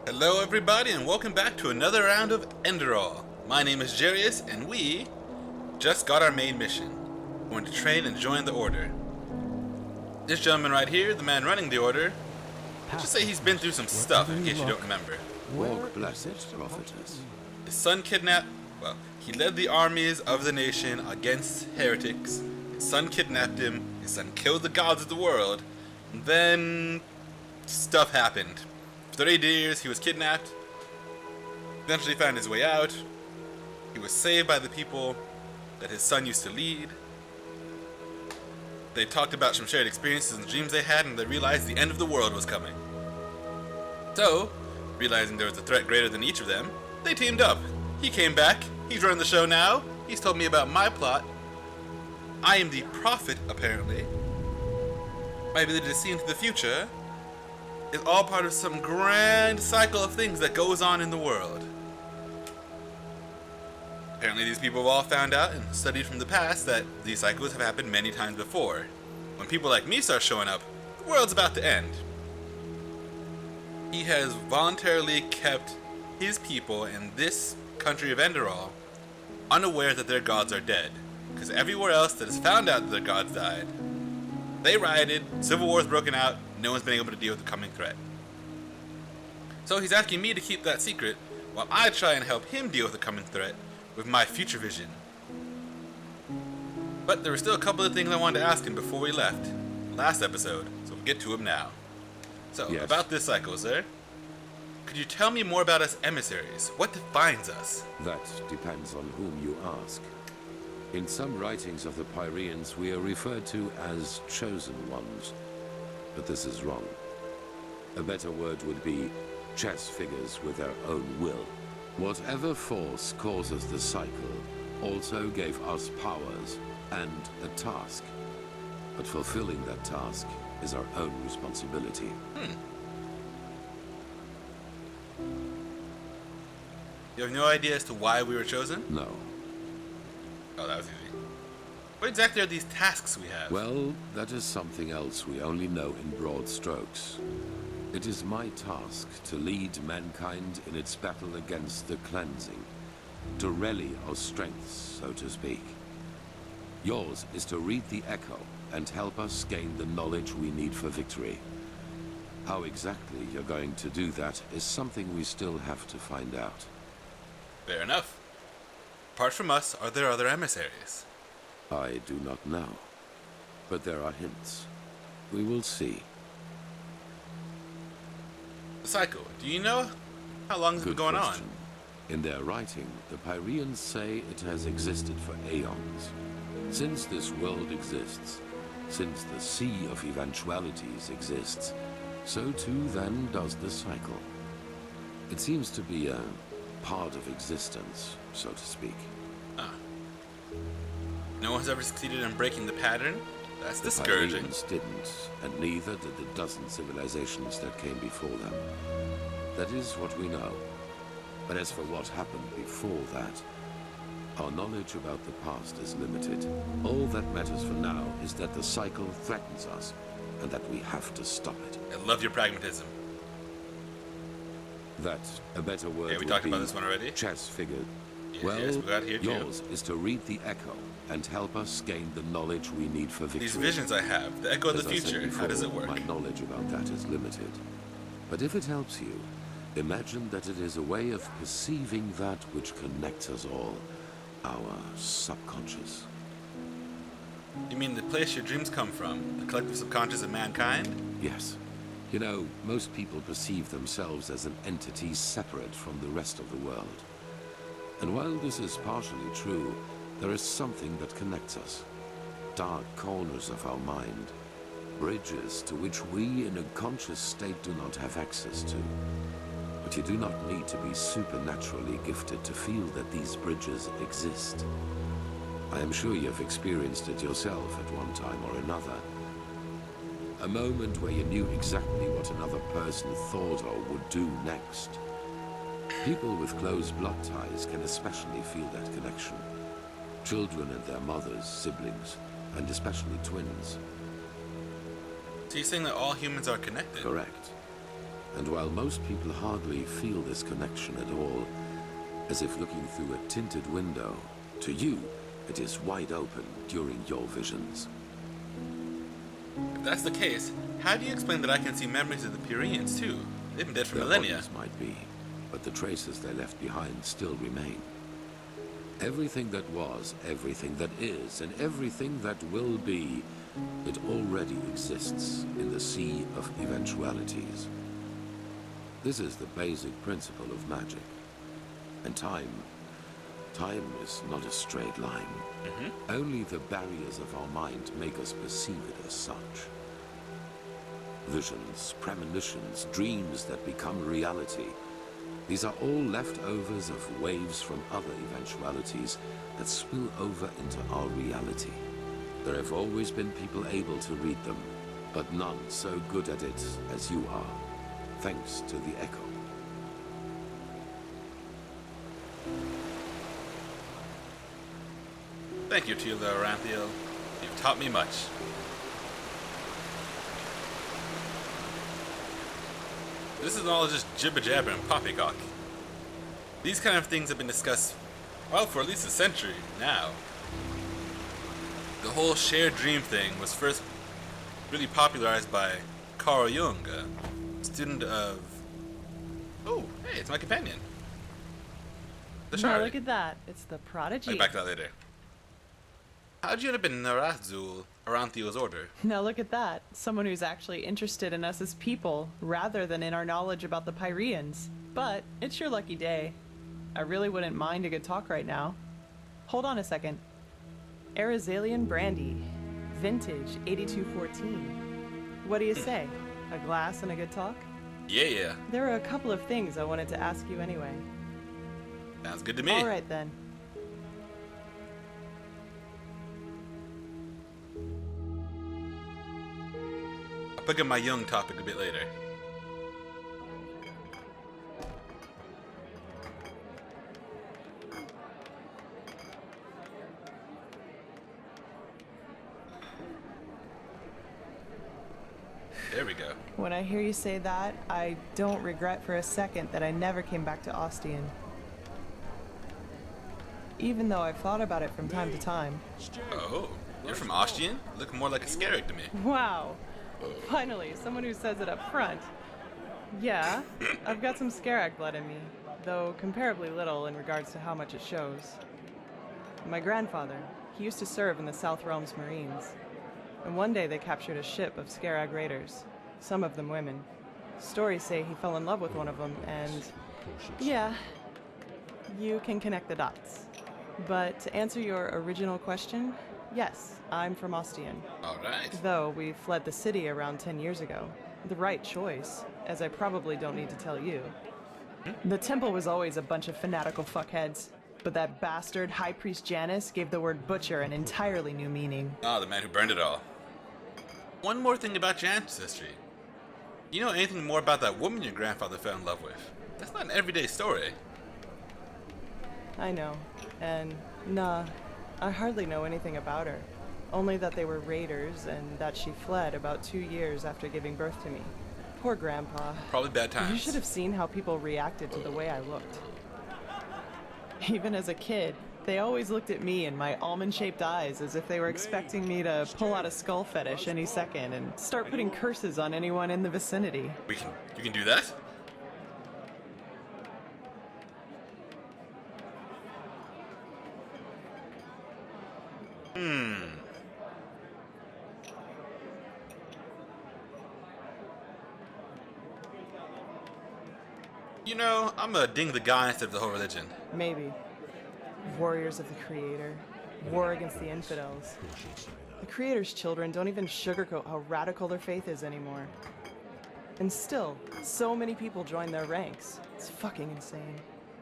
Hello everybody and welcome back to another round of Enderal. My name is Djarius and we just got our main mission. We're going to train and join the Order. This gentleman right here, the man running the Order, let's just say he's been through some stuff in case you don't remember. Walk blessed, prophetess. His son kidnapped, he led the armies of the nation against heretics. His son kidnapped him, his son killed the gods of the world, and then stuff happened. For 38 years, he was kidnapped, eventually found his way out. He was saved by the people that his son used to lead. They talked about some shared experiences and dreams they had, and they realized the end of the world was coming. So, realizing there was a threat greater than each of them, they teamed up. He came back, he's running the show now, he's told me about my plot. I am the prophet, apparently. My ability to see into the future is all part of some grand cycle of things that goes on in the world. Apparently these people have all found out and studied from the past that these cycles have happened many times before. When people like me start showing up, the world's about to end. He has voluntarily kept his people in this country of Enderal unaware that their gods are dead, because everywhere else that has found out that their gods died, they rioted, civil wars broken out, no one's been able to deal with the coming threat. So he's asking me to keep that secret while I try and help him deal with the coming threat with my future vision. But there were still a couple of things I wanted to ask him before we left last episode, so we'll get to him now. So, Yes. About this cycle, sir. Could you tell me more about us emissaries? What defines us? That depends on whom you ask. In some writings of the Pyreans, we are referred to as chosen ones. But this is wrong. A better word would be chess figures with their own will. Whatever force causes the cycle also gave us powers and a task. But fulfilling that task is our own responsibility. You have no idea as to why we were chosen? No. Oh, that was easy. What exactly are these tasks we have? Well, that is something else we only know in broad strokes. It is my task to lead mankind in its battle against the cleansing, to rally our strengths, so to speak. Yours is to read the echo and help us gain the knowledge we need for victory. How exactly you're going to do that is something we still have to find out. Fair enough. Apart from us, are there other emissaries? I do not know, but there are hints. We will see. The cycle, do you know how long it's been Good going question. In their writing, the Pyreans say it has existed for aeons. Since this world exists, since the sea of eventualities exists, so too then does the cycle. It seems to be a part of existence, so to speak. on? No one's ever succeeded in breaking the pattern? That's discouraging. Pyreans didn't, and neither did the dozen civilizations that came before them. That is what we know. But as for what happened before that, our knowledge about the past is limited. All that matters for now is that the cycle threatens us, and that we have to stop it. I love your pragmatism. That a better word Yeah, we would talked be about this one already. chess figure. Yes, Well, yes, we got here too. yours is to read the echo and help us gain the knowledge we need for victory. These visions I have, the echo of As the I said future, how does it before, work? My knowledge about that is limited. But if it helps you, imagine that it is a way of perceiving that which connects us all, our subconscious. You mean the place your dreams come from, the collective subconscious of mankind? Yes. You know, most people perceive themselves as an entity separate from the rest of the world. And while this is partially true, there is something that connects us. Dark corners of our mind. Bridges to which we in a conscious state do not have access to. But you do not need to be supernaturally gifted to feel that these bridges exist. I am sure you have experienced it yourself at one time or another. A moment where you knew exactly what another person thought or would do next. People with close blood ties can especially feel that connection. Children and their mothers, siblings, and especially twins. So you're saying that all humans are connected? Correct. And while most people hardly feel this connection at all, as if looking through a tinted window, to you, it is wide open during your visions. If that's the case, how do you explain that I can see memories of the Pyreans too? They've been dead for Their millennia. bodies might be, but the traces they left behind still remain. Everything that was, everything that is, and everything that will be, it already exists in the sea of eventualities. This is the basic principle of magic. And time is not a straight line. Only the barriers of our mind make us perceive it as such. Visions, premonitions, dreams that become reality. These are all leftovers of waves from other eventualities that spill over into our reality. There have always been people able to read them, but none so good at it as you are, thanks to the Echo. Thank you, Tila Aranthiel. You've taught me much. This is all just jibber-jabber and poppycock. These kind of things have been discussed, well, for at least a century now. The whole shared dream thing was first really popularized by Carl Jung, a student of... Oh, hey, it's my companion. The Now Shari. look at that. It's the prodigy. I'll get back to that later. How'd you end up in Narazul, Aranthiel's order? Now look at that. Someone who's actually interested in us as people, rather than in our knowledge about the Pyreans. But it's your lucky day. I really wouldn't mind a good talk right now. Hold on a second. Arizalian Brandy. Vintage 8214. What do you say? A glass and a good talk? Yeah. There are a couple of things I wanted to ask you anyway. Sounds good to me. Alright then. I'll pick up my Jung topic a bit later. There we go. When I hear you say that, I don't regret for a second that I never came back to Ostian. Even though I've thought about it from time to time. Oh, you're from Ostian? You look more like a Scarab to me. Wow. Finally, someone who says it up front. Yeah, I've got some Scarab blood in me, though comparably little in regards to how much it shows. My grandfather, he used to serve in the South Realms Marines. And one day they captured a ship of Scarab raiders, some of them women. Stories say he fell in love with one of them, and yeah, you can connect the dots. But to answer your original question, yes, I'm from Ostian. Alright. Though we fled the city around 10 years ago. The right choice, as I probably don't need to tell you. The temple was always a bunch of fanatical fuckheads, but that bastard High Priest Janus gave the word butcher an entirely new meaning. Ah, the man who burned it all. One more thing about your ancestry. You know anything more about that woman your grandfather fell in love with? That's not an everyday story. I know, and nah, I hardly know anything about her. Only that they were raiders and that she fled about 2 years after giving birth to me. Poor Grandpa. Probably bad times. You should have seen how people reacted to the way I looked. Even as a kid, they always looked at me and my almond-shaped eyes as if they were expecting me to pull out a skull fetish any second and start putting curses on anyone in the vicinity. You can do that? You know, I'm gonna ding the guy instead of the whole religion. Maybe. Warriors of the Creator. War against the infidels. The Creator's children don't even sugarcoat how radical their faith is anymore. And still, so many people join their ranks. It's fucking insane.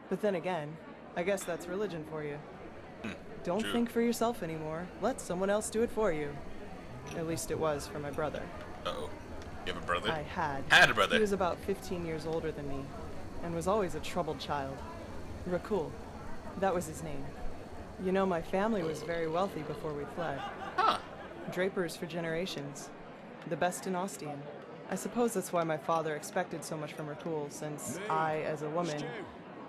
But then again, I guess that's religion for you. Don't True. think for yourself anymore. Let someone else do it for you. At least it was for my brother. Uh-oh. You have a brother? I had. Had a brother. He was about 15 years older than me, and was always a troubled child. Rakul. That was his name. You know, my family was very wealthy before we fled. Huh. Drapers for generations. The best in Ostian. I suppose that's why my father expected so much from Rakul, since I, as a woman,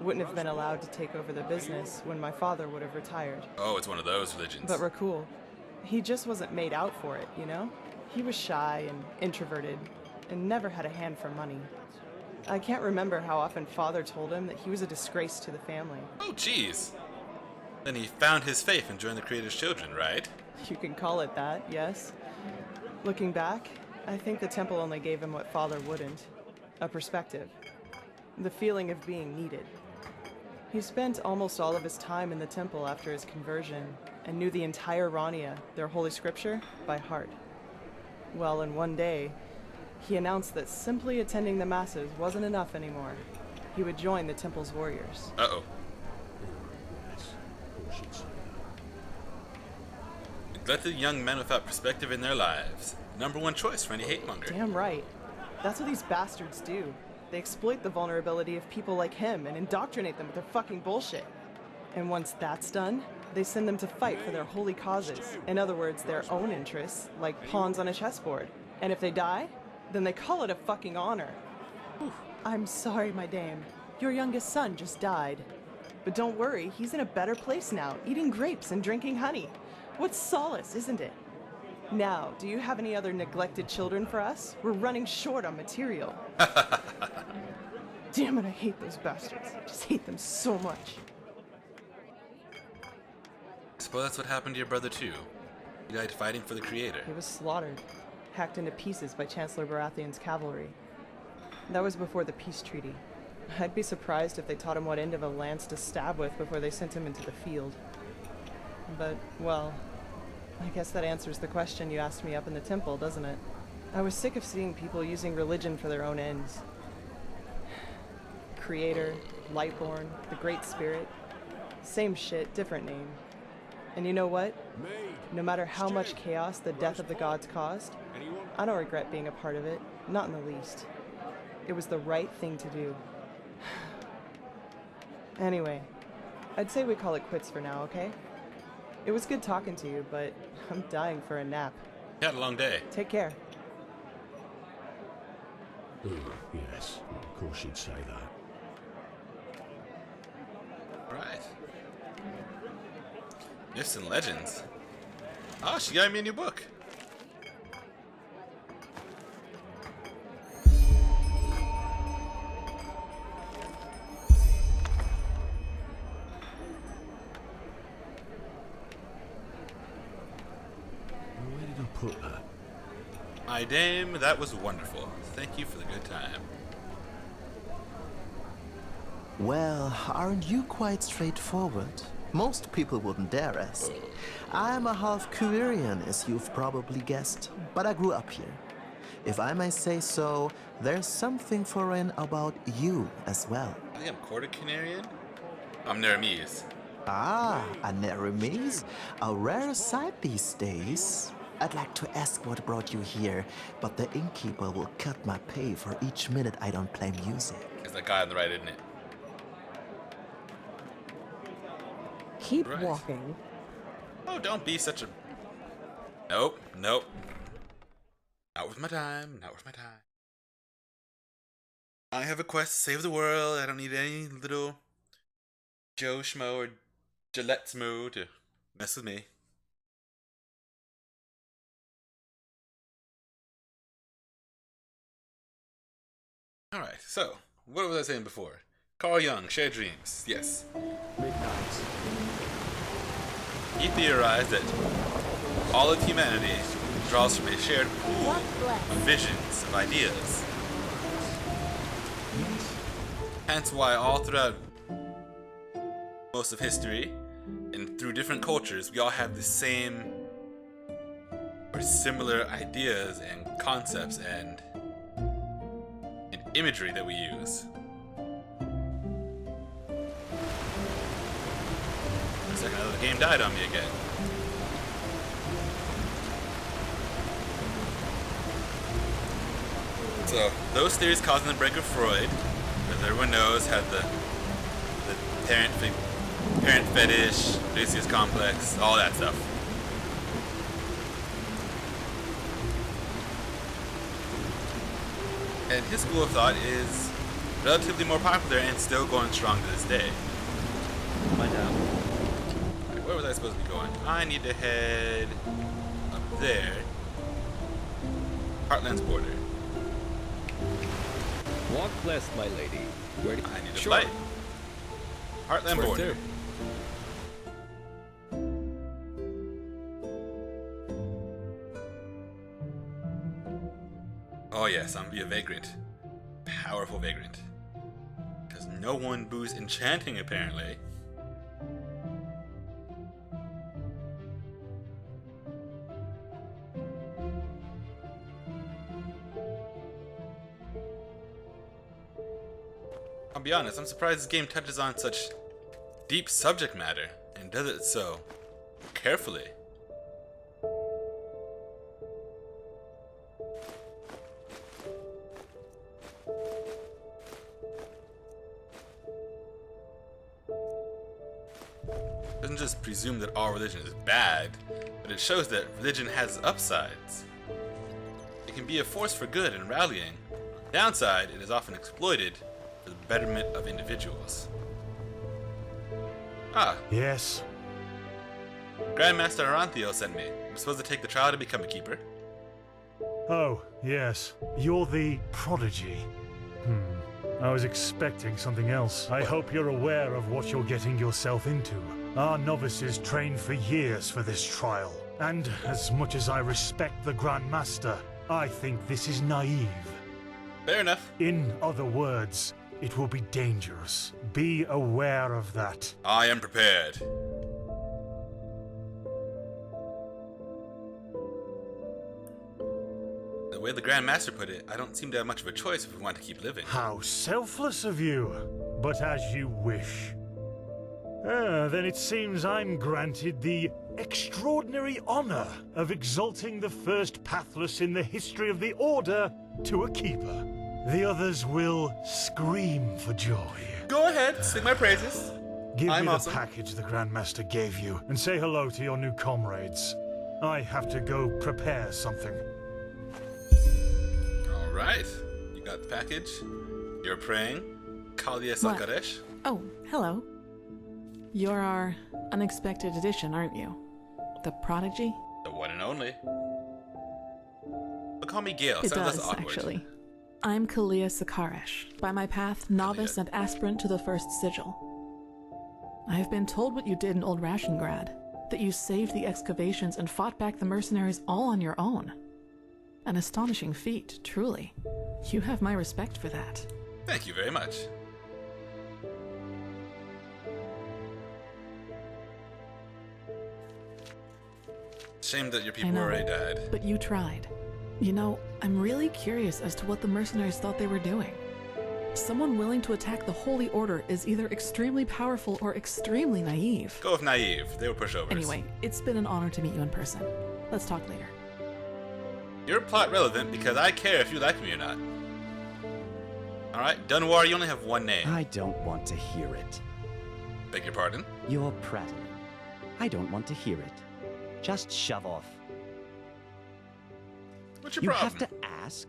wouldn't have been allowed to take over the business when my father would have retired. Oh, it's one of those religions. But Rakul, he just wasn't made out for it, you know? He was shy and introverted, and never had a hand for money. I can't remember how often father told him that he was a disgrace to the family. Oh, jeez. Then he found his faith and joined the Creator's children, right? You can call it that, yes. Looking back, I think the temple only gave him what father wouldn't. A perspective. The feeling of being needed. He spent almost all of his time in the temple after his conversion, and knew the entire Rania, their holy scripture, by heart. Well, in one day, he announced that simply attending the masses wasn't enough anymore. He would join the temple's warriors. Uh-oh. Let the young men without perspective in their lives. Number one choice for any hate monger. Damn right. That's what these bastards do. They exploit the vulnerability of people like him and indoctrinate them with their fucking bullshit. And once that's done, they send them to fight for their holy causes. In other words, their own interests, like pawns on a chessboard. And if they die, then they call it a fucking honor. Whew. I'm sorry, my dame. Your youngest son just died. But don't worry, he's in a better place now, eating grapes and drinking honey. What solace, isn't it? Now, do you have any other neglected children for us? We're running short on material. Damn it, I hate those bastards. I just hate them so much. I suppose that's what happened to your brother too. He died fighting for the Creator. He was slaughtered, hacked into pieces by Chancellor Baratheon's cavalry. That was before the peace treaty. I'd be surprised if they taught him what end of a lance to stab with before they sent him into the field. But, well, I guess that answers the question you asked me up in the temple, doesn't it? I was sick of seeing people using religion for their own ends. Creator, Lightborn, the Great Spirit. Same shit, different name. And you know what? No matter how much chaos the death of the gods caused, I don't regret being a part of it, not in the least. It was the right thing to do. Anyway, I'd say we call it quits for now, okay? It was good talking to you, but I'm dying for a nap. You had a long day. Take care. Yes, of course you'd say that. Right. Myths and legends. Oh, she got me a new book. Where did I put that? My dame, that was wonderful. Thank you for the good time. Well, aren't you quite straightforward? Most people wouldn't dare ask. I'm a half Kuvirian, as you've probably guessed, but I grew up here. If I may say so, there's something foreign about you as well. I think I'm quarter Canarian. I'm Neremes. Ah, a Neremes? A rare sight these days. I'd like to ask what brought you here, but the innkeeper will cut my pay for each minute I don't play music. Is that guy on the right, isn't it? Keep Right. walking. Oh, don't be such a... Nope, nope. Not worth my time, not worth my time. I have a quest to save the world. I don't need any little Joe Schmo or Gillette Smo to mess with me. Alright, so, what was I saying before? Carl Jung, shared dreams, yes. Midnight. He theorized that all of humanity draws from a shared pool of visions, of ideas. Hence why all throughout most of history and through different cultures, we all have the same or similar ideas and concepts and imagery that we use. A second, the game died on me again. So, those theories causing the break of Freud, as everyone knows, had the parent fetish, Odysseus complex, all that stuff. his school of thought is relatively more popular and still going strong to this day. Find out. Alright, where was I supposed to be going? I need to head up there. Heartland's border. Walk blessed, my lady. Where do I need to Sure. fight. Heartland Where border. to? Oh yes, I'm gonna be a vagrant. Powerful vagrant. Because no one boos enchanting, apparently. I'll be honest, I'm surprised this game touches on such deep subject matter and does it so carefully. It doesn't just presume that all religion is bad, but it shows that religion has upsides. It can be a force for good and rallying. On the downside, it is often exploited for the betterment of individuals. Ah, Yes? Grandmaster Aranthio sent me. I'm supposed to take the trial to become a keeper. Oh, yes. You're the prodigy. I was expecting something else. I hope you're aware of what you're getting yourself into. Our novices trained for years for this trial. And as much as I respect the Grand Master, I think this is naive. Fair enough. In other words, it will be dangerous. Be aware of that. I am prepared. The way the Grand Master put it, I don't seem to have much of a choice if we want to keep living. How selfless of you. But as you wish. Then it seems I'm granted the extraordinary honor of exalting the first pathless in the history of the Order to a keeper. The others will scream for joy. Go ahead, sing my praises. Give I'm me the awesome. package the Grandmaster gave you, and say hello to your new comrades. I have to go prepare something. Alright, you got the package. You're praying. Kalia What? Sakaresh. Oh, hello. You're our unexpected addition, aren't you? The prodigy? The one and only. But call me Gale, It sounds less does, awkward. actually. I'm Kalia Sakaresh, by my path novice and aspirant to the first sigil. I have been told what you did in Old Rashengrad, that you saved the excavations and fought back the mercenaries all on your own. An astonishing feat, truly. You have my respect for that. Thank you very much. Shame that your I people know, already died. but you tried. You know, I'm really curious as to what the mercenaries thought they were doing. Someone willing to attack the Holy Order is either extremely powerful or extremely naive. Go with naive. They were pushovers. Anyway, it's been an honor to meet you in person. Let's talk later. You're plot relevant because I care if you like me or not. Alright, Dunwar, you only have one name. I don't want to hear it. Beg your pardon? You're prattling. I don't want to hear it. Just shove off. What's your You problem? have to ask?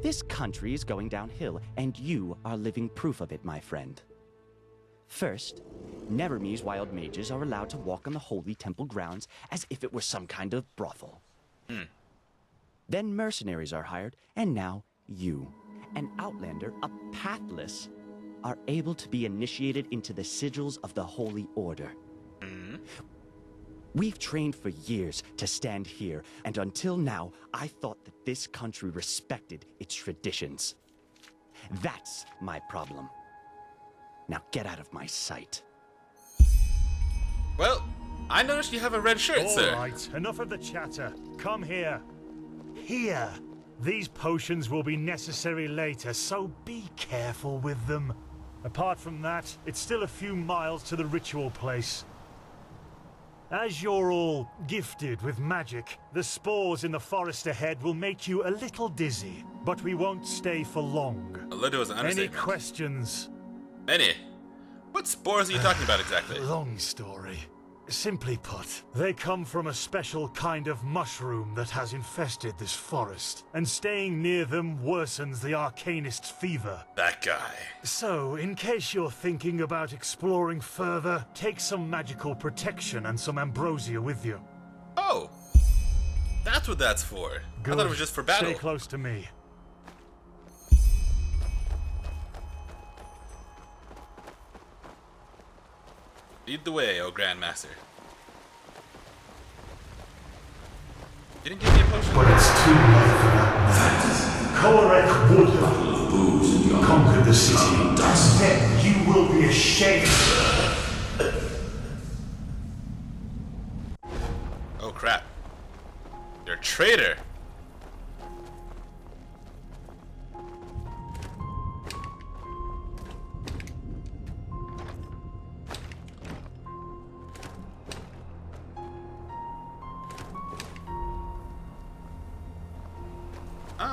This country is going downhill, and you are living proof of it, my friend. First, Neverme's wild mages are allowed to walk on the holy temple grounds as if it were some kind of brothel. Then mercenaries are hired, and now you, an outlander, a pathless, are able to be initiated into the sigils of the Holy Order. We've trained for years to stand here, and until now, I thought that this country respected its traditions. That's my problem. Now get out of my sight. Well, I noticed you have a red shirt, All sir. right, enough of the chatter. Come here. Here. These potions will be necessary later, so be careful with them. Apart from that, it's still a few miles to the ritual place. As you're all gifted with magic, the spores in the forest ahead will make you a little dizzy, but we won't stay for long. A little is an Any understatement. questions? Many. What spores are you talking about exactly? Long story. Simply put, they come from a special kind of mushroom that has infested this forest, and staying near them worsens the arcanist's fever. That guy. So, in case you're thinking about exploring further, take some magical protection and some ambrosia with you. Oh! That's what that's for. I thought it was just for battle. Stay close to me. Lead the way, O Grandmaster. You didn't give me a potion? But it's too late for that. Korek would have conquered the city, and then you will be ashamed. Oh crap. You're a traitor!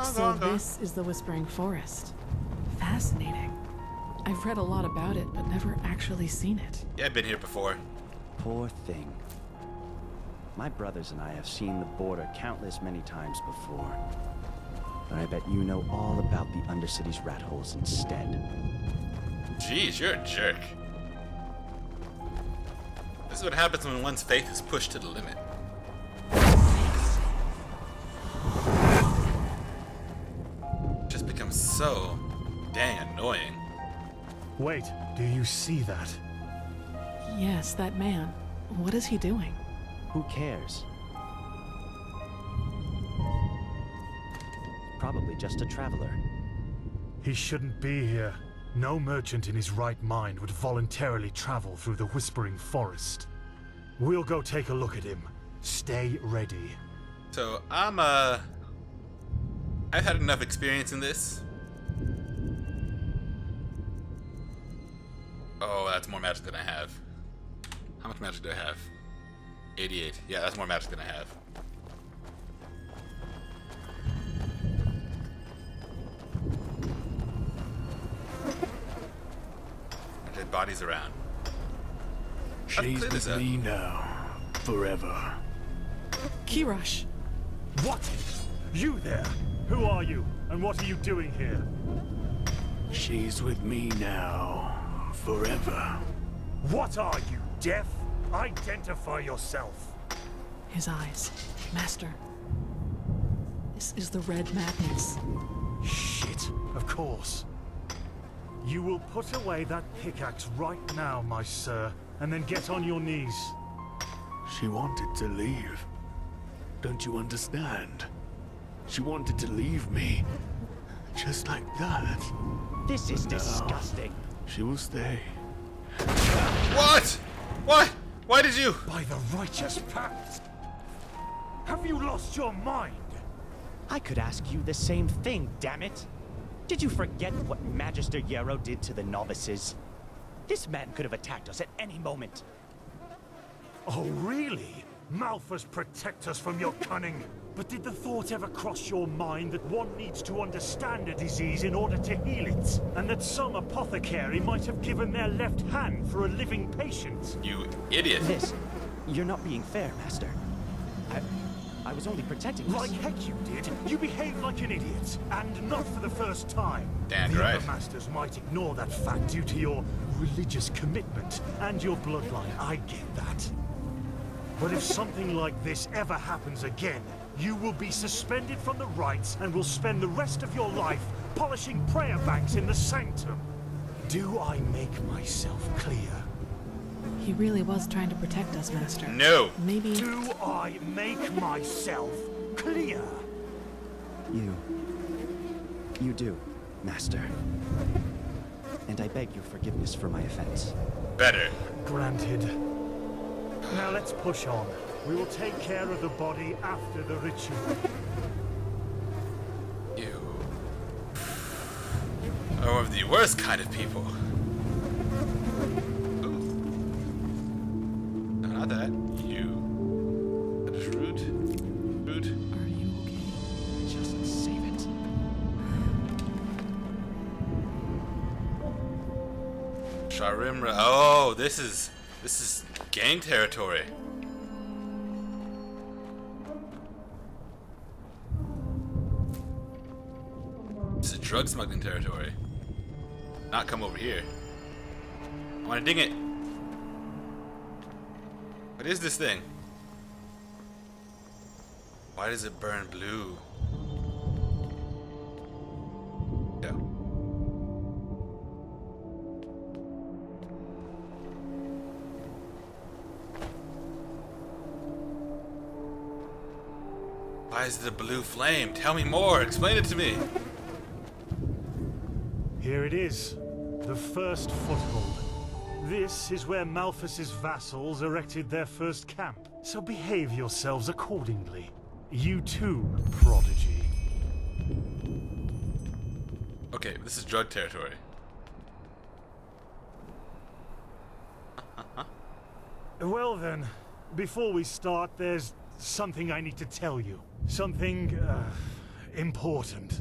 So this is the Whispering Forest. Fascinating. I've read a lot about it, but never actually seen it. Yeah, I've been here before. Poor thing. My brothers and I have seen the border countless many times before. But I bet you know all about the Undercity's rat holes instead. Jeez, you're a jerk. This is what happens when one's faith is pushed to the limit. Just becomes so dang annoying. Wait, do you see that? Yes, that man. What is he doing? Who cares? Probably just a traveler. He shouldn't be here. No merchant in his right mind would voluntarily travel through the Whispering Forest. We'll go take a look at him. Stay ready. So, I've had enough experience in this. Oh, that's more magic than I have. How much magic do I have? 88. Yeah, that's more magic than I have. Dead bodies around. She's with me now, forever. Kirosh! What? You there? Who are you? And what are you doing here? She's with me now, forever. What are you, deaf? Identify yourself. His eyes. Master. This is the red madness. Shit, of course. You will put away that pickaxe right now, my sir, and then get on your knees. She wanted to leave. Don't you understand? She wanted to leave me. Just like that. This is disgusting. She will stay. What? What? Why did you? By the righteous pact! Have you lost your mind? I could ask you the same thing, damn it! Did you forget what Magister Yarrow did to the novices? This man could have attacked us at any moment. Oh, really? Malphas protect us from your cunning. But did the thought ever cross your mind that one needs to understand a disease in order to heal it? And that some apothecary might have given their left hand for a living patient? You idiot. This, you're not being fair, Master. I was only protecting us. Like heck you did. You behaved like an idiot. And not for the first time. Damn the right. other masters might ignore that fact due to your religious commitment and your bloodline. I get that. But if something like this ever happens again, you will be suspended from the rites and will spend the rest of your life polishing prayer banks in the sanctum. Do I make myself clear? He really was trying to protect us, Master. No. Maybe... Do I make myself clear? You do, Master. And I beg your forgiveness for my offense. Better. Granted. Now let's push on. We will take care of the body after the ritual. You are of the worst kind of people. Ooh. No, not that. You. That is rude. Rude. Are you okay? Just save it. Sharimra. Oh, this is This is gang territory. This is drug smuggling territory. Not come over here. I want to ding it. What is this thing? Why does it burn blue? Yeah. Why is it a blue flame? Tell me more. Explain it to me. Here it is, the first foothold. This is where Malthus's vassals erected their first camp, so behave yourselves accordingly. You too, prodigy. Okay, this is drug territory. Well then, before we start, there's something I need to tell you. Something, important.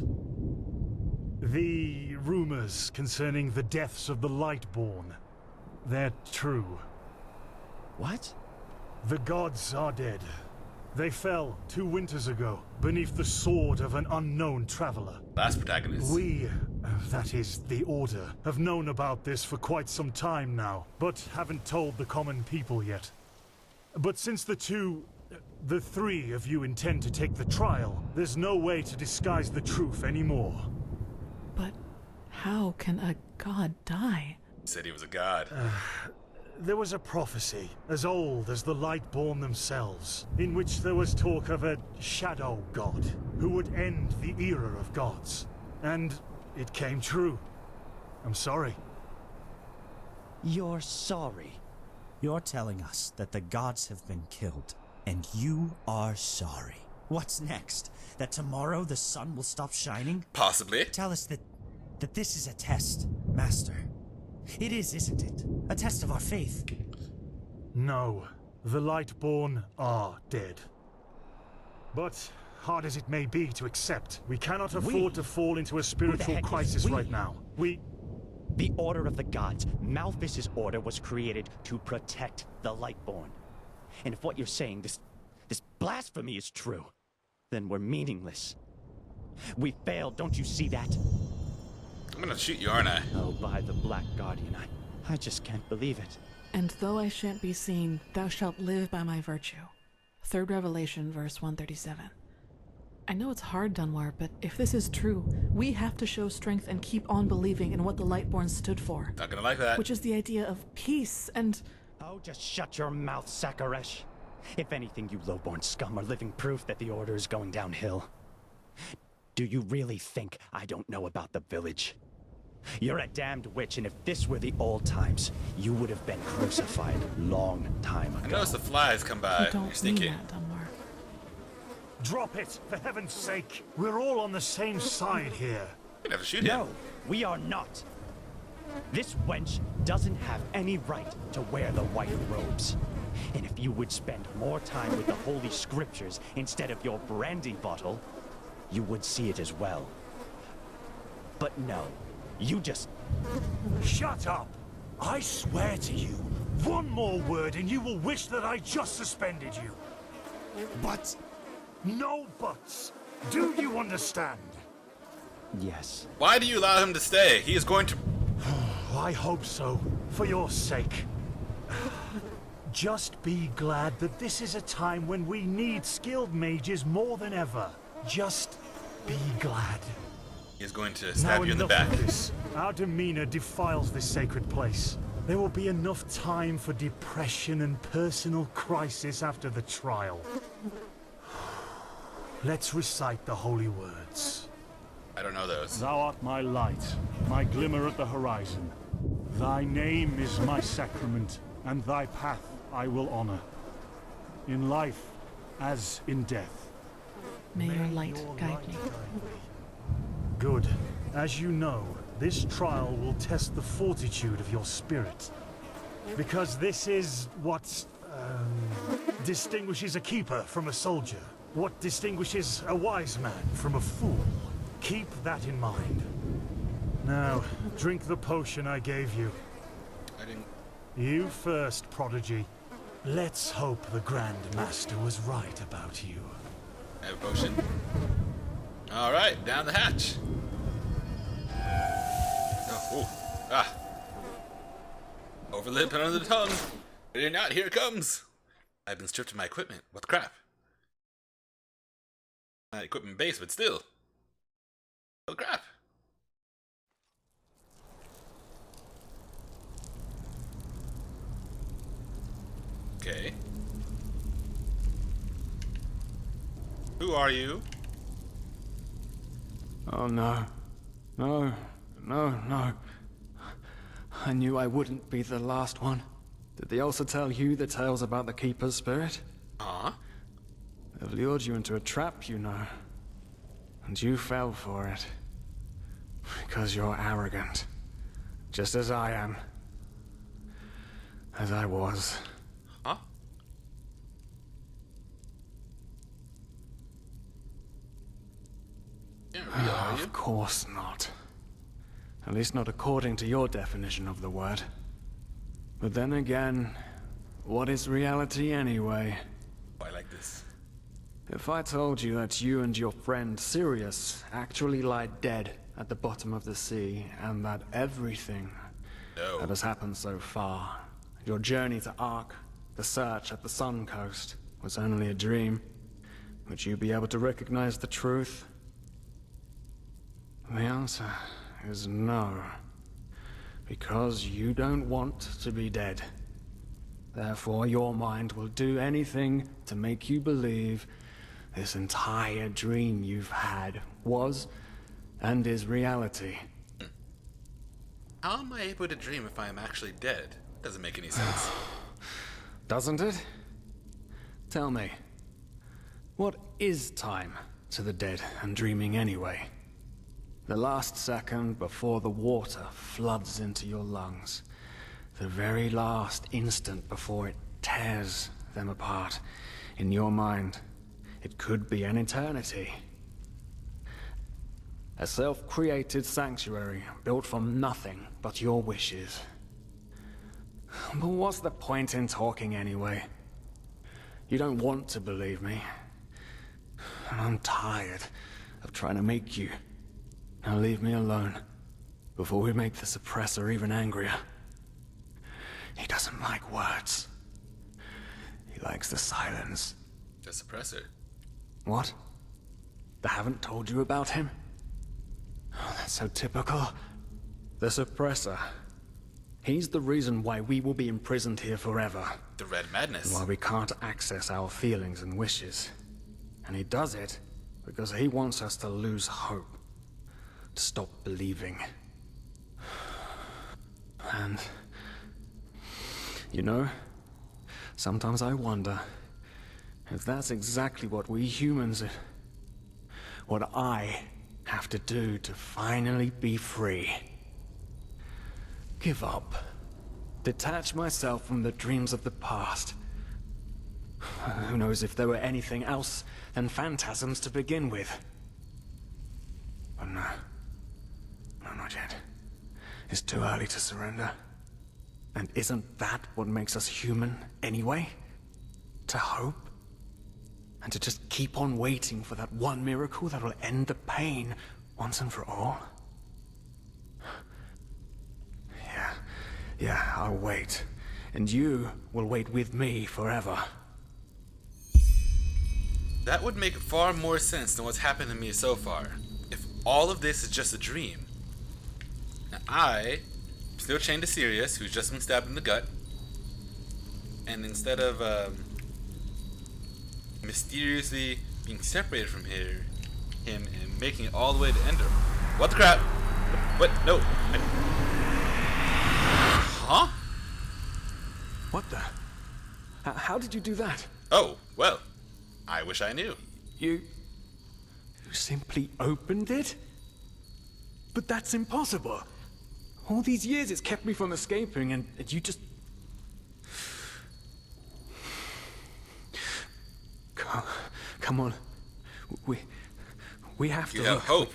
The rumors concerning the deaths of the Lightborn, they're true. What? The gods are dead. They fell 2 winters ago, beneath the sword of an unknown traveler. Last protagonist. We, that is, the Order, have known about this for quite some time now, but haven't told the common people yet. But since the 3 of you intend to take the trial, there's no way to disguise the truth anymore. But how can a god die? Said he was a god. There was a prophecy, as old as the Lightborn themselves, in which there was talk of a shadow god, who would end the era of gods. And it came true. I'm sorry. You're sorry. You're telling us that the gods have been killed, and you are sorry. What's next? That tomorrow the sun will stop shining? Possibly. Tell us that this is a test, Master. It is, isn't it? A test of our faith. No, the Lightborn are dead. But, hard as it may be to accept, we cannot afford to fall into a spiritual heck is crisis we? right now. The Order of the Gods, Malthus's order, was created to protect the Lightborn. And if what you're saying, this blasphemy is true, then we're meaningless. We failed, don't you see that? I'm gonna shoot you, aren't I? Oh, by the Black Guardian, I just can't believe it. And though I shan't be seen, thou shalt live by my virtue. 3rd Revelation, verse 137. I know it's hard, Dunwar, but if this is true, we have to show strength and keep on believing in what the Lightborn stood for. Not gonna like that. Which is the idea of peace and... Oh, just shut your mouth, Sakaresh. If anything, you lowborn scum are living proof that the Order is going downhill. Do you really think I don't know about the village? You're a damned witch, and if this were the old times, you would have been crucified long time ago. I noticed the flies come by. You You're don't mean sneaky. that, Dunwar. Drop it, for heaven's sake! We're all on the same side here. You'd have to shoot him. No, we are not. This wench doesn't have any right to wear the white robes. And if you would spend more time with the Holy Scriptures instead of your brandy bottle, you would see it as well. But no, you just... Shut up! I swear to you, one more word and you will wish that I just suspended you. But... No buts! Do you understand? Yes. Why do you allow him to stay? He is going to... I hope so, for your sake. Just be glad that this is a time when we need skilled mages more than ever. Just be glad. He is going to stab you in the back. Of this. Our demeanor defiles this sacred place. There will be enough time for depression and personal crisis after the trial. Let's recite the holy words. I don't know those. Thou art my light, my glimmer at the horizon. Thy name is my sacrament, and thy path I will honor. In life as in death. May your light guide me. Good. As you know, this trial will test the fortitude of your spirit. Because this is what distinguishes a keeper from a soldier. What distinguishes a wise man from a fool. Keep that in mind. Now, drink the potion I gave you. I didn't... You first, Prodigy. Let's hope the Grand Master was right about you. I have a potion. Alright, down the hatch. Oh, over the lip and under the tongue. Ready or not, here it comes. I've been stripped of my equipment. What the crap? My equipment base, but still. What the crap? Okay. Who are you? Oh no. No. No. I knew I wouldn't be the last one. Did they also tell you the tales about the Keeper's spirit? They've lured you into a trap, you know. And you fell for it. Because you're arrogant. Just as I am. As I was. Huh? You're real, are you? Of course not. At least not according to your definition of the word. But then again, what is reality anyway? Oh, I like this. If I told you that you and your friend Sirius actually lie dead at the bottom of the sea, and that everything that has happened so far, your journey to Ark, the search at the Sun Coast, was only a dream, would you be able to recognize the truth? The answer is no. Because you don't want to be dead. Therefore, your mind will do anything to make you believe this entire dream you've had was and is reality. How am I able to dream if I am actually dead? Doesn't make any sense. Doesn't it? Tell me, what is time to the dead and dreaming anyway? The last second before the water floods into your lungs. The very last instant before it tears them apart. In your mind, it could be an eternity. A self-created sanctuary built from nothing but your wishes. But what's the point in talking anyway? You don't want to believe me. And I'm tired of trying to make you. Now leave me alone, before we make the suppressor even angrier. He doesn't like words. He likes the silence. The suppressor? What? They haven't told you about him? Oh, that's so typical. The suppressor. He's the reason why we will be imprisoned here forever. The Red Madness. Why we can't access our feelings and wishes. And he does it because he wants us to lose hope. To stop believing. And... you know, sometimes I wonder if that's exactly what we humans... what I have to do to finally be free. Give up. Detach myself from the dreams of the past. Who knows if there were anything else than phantasms to begin with. But no. No, not yet. It's too early to surrender. And isn't that what makes us human, anyway? To hope? And to just keep on waiting for that one miracle that will end the pain once and for all? Yeah, I'll wait. And you will wait with me forever. That would make far more sense than what's happened to me so far. If all of this is just a dream. Now I'm still chained to Sirius, who's just been stabbed in the gut. And instead of mysteriously being separated from him and making it all the way to Enderal. What the crap? What? No. Huh? What the? How did you do that? Oh, well, I wish I knew. You simply opened it? But that's impossible. All these years it's kept me from escaping, and you just... Come on. We have to You have look. hope.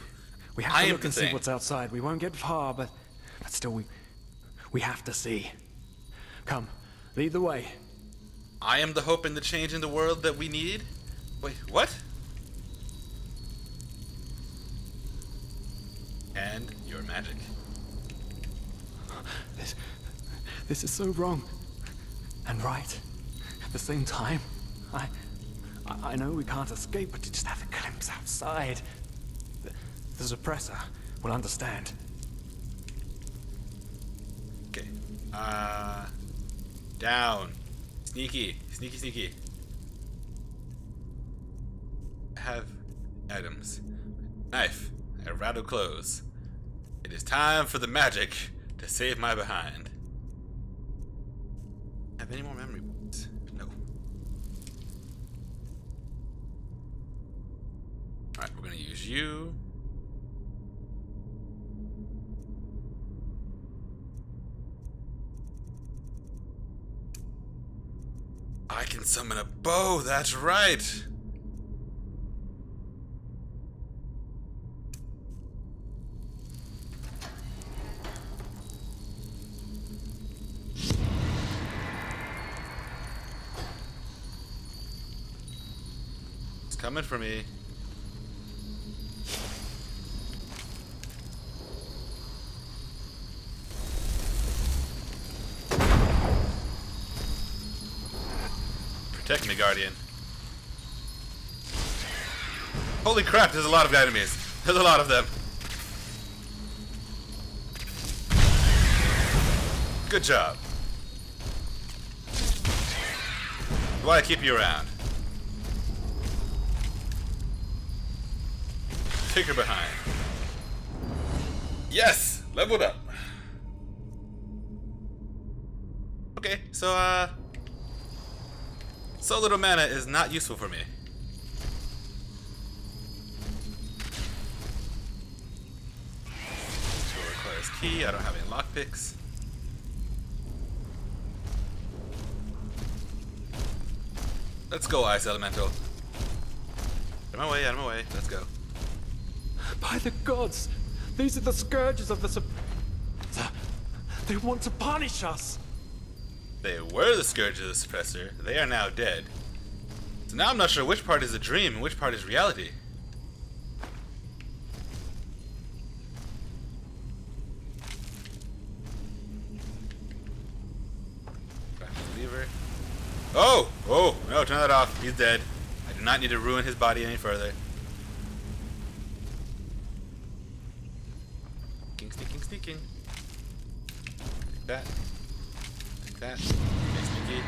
We have to look and see what's outside. We won't get far, but still we have to see. Come, lead the way. I am the hope and the change in the world that we need? Wait, what? And your magic. This is so wrong. And right. At the same time, I know we can't escape, but to just have a glimpse outside. The suppressor will understand. Okay. Down. Sneaky. Sneaky, sneaky. Have items. Knife. And rattle clothes. It is time for the magic to save my behind. Have any more memory points? No. Alright, we're gonna use you. I can summon a bow, that's right! It's coming for me. Protect me, Guardian. Holy crap, there's a lot of enemies. There's a lot of them. Good job. Why keep you around? Take her behind. Yes! Leveled up. Okay, so so little mana is not useful for me. Store requires key. I don't have any lockpicks. Let's go, Ice Elemental. Out of my way, out of my way. Let's go. By the gods! These are the scourges of the They want to punish us! They were the scourge of the suppressor. They are now dead. So now I'm not sure which part is a dream and which part is reality. Back to the lever. Oh! Oh! No, turn that off. He's dead. I do not need to ruin his body any further. Sneaking, sneaking, sneaking. Take that. Take that. Okay, sneaky.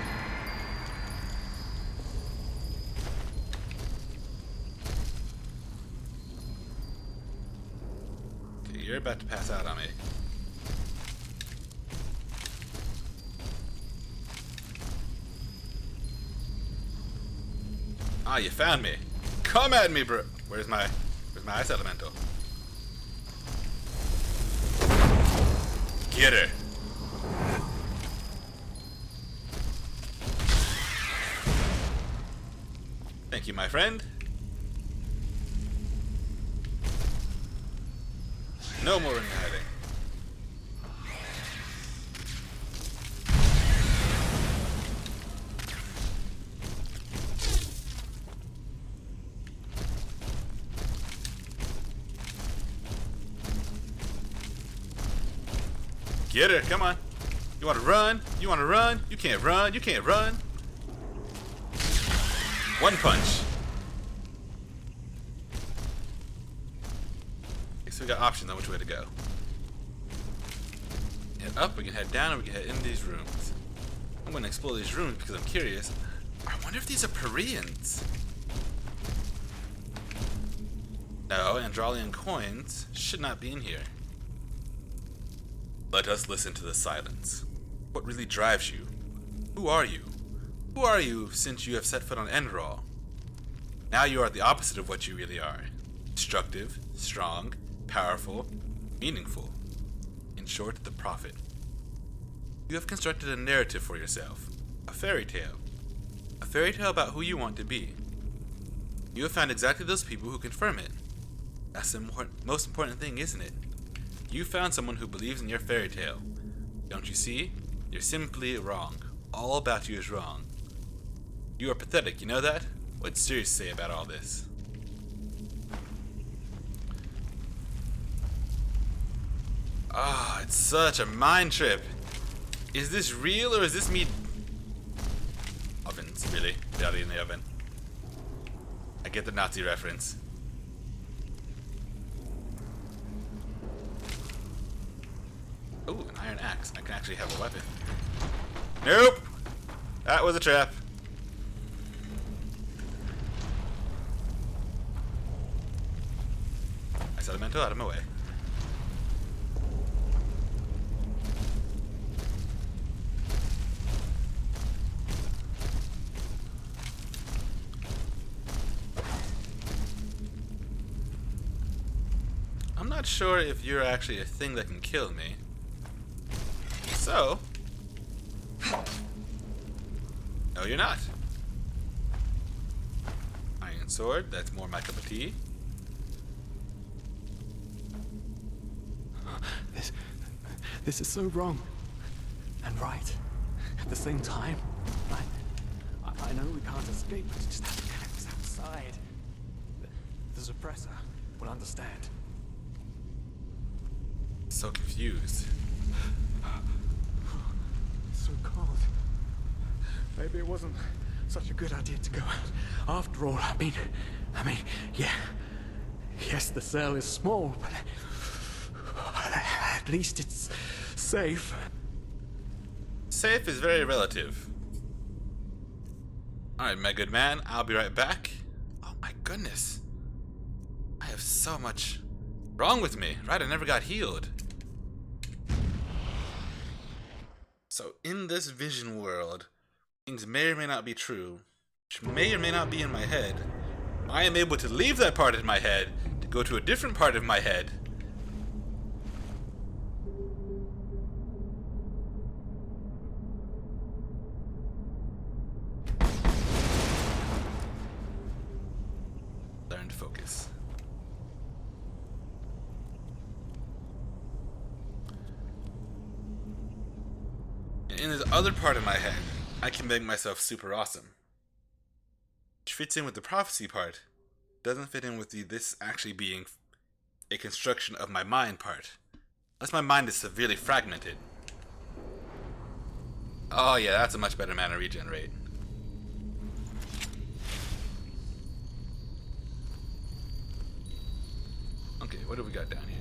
Okay, you're about to pass out on me. Ah, you found me. Come at me, bro. Where's my ice elemental? Get her. Thank you, my friend. No more in hiding. Get her, come on. You wanna run? You wanna run? You can't run, you can't run. One punch. Okay, so we got options on which way to go. Head up, we can head down, or we can head into these rooms. I'm gonna explore these rooms because I'm curious. I wonder if these are Parians. No, Andralian coins should not be in here. Let us listen to the silence. What really drives you? Who are you? Who are you since you have set foot on Enderal? Now you are the opposite of what you really are. Destructive, strong, powerful, meaningful. In short, the prophet. You have constructed a narrative for yourself. A fairy tale. A fairy tale about who you want to be. You have found exactly those people who confirm it. That's the most important thing, isn't it? You found someone who believes in your fairy tale. Don't you see? You're simply wrong. All about you is wrong. You are pathetic, you know that? What'd Djarius say about all this? Ah, it's such a mind trip. Is this real or is this me? Ovens, really? Reality in the oven. I get the Nazi reference. Ooh, an iron axe. I can actually have a weapon. Nope! That was a trap. I saw the mental out of my way. I'm not sure if you're actually a thing that can kill me. So... No, you're not. Iron sword, that's more my cup of tea. This is so wrong. And right. At the same time. I know we can't escape, but just have to get us outside. The suppressor will understand. So confused. It's so cold. Maybe it wasn't such a good idea to go out. After all, I mean, yeah. Yes, the cell is small, but at least it's safe. Safe is very relative. Alright, my good man, I'll be right back. Oh my goodness. I have so much wrong with me, right? I never got healed. So in this vision world, things may or may not be true, which may or may not be in my head. I am able to leave that part of my head to go to a different part of my head. Learn to focus. In this other part of my head, I can make myself super awesome. Which fits in with the prophecy part. Doesn't fit in with this actually being a construction of my mind part. Unless my mind is severely fragmented. Oh yeah, that's a much better mana regenerate. Okay, what do we got down here?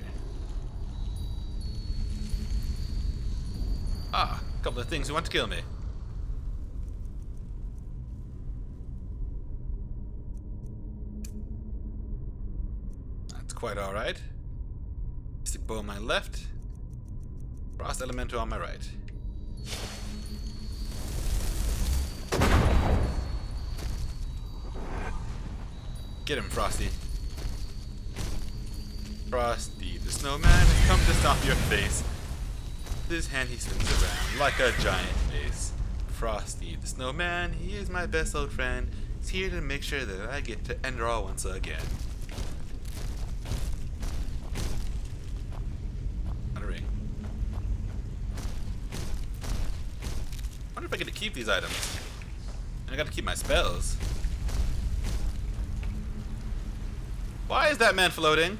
Ah, a couple of things who want to kill me. That's quite alright. Mystic bow on my left. Frost elemental on my right. Get him, Frosty. Frosty the snowman has come to stomp your face. With his hand he spins around like a giant mace. Frosty the snowman, he is my best old friend. He's here to make sure that I get to Enderal once again. Not a ring. I wonder if I get to keep these items. And I gotta keep my spells. Why is that man floating?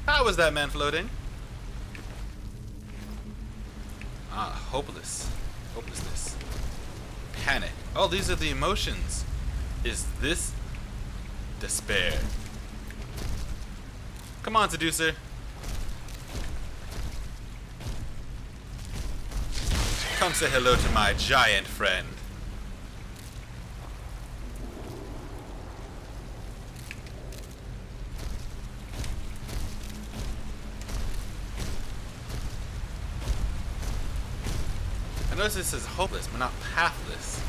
How is that man floating? Ah, hopeless. Hopelessness. Panic. Oh, these are the emotions. Is this despair? Come on, seducer. Come say hello to my giant friend. I notice this is hopeless, but not pathless.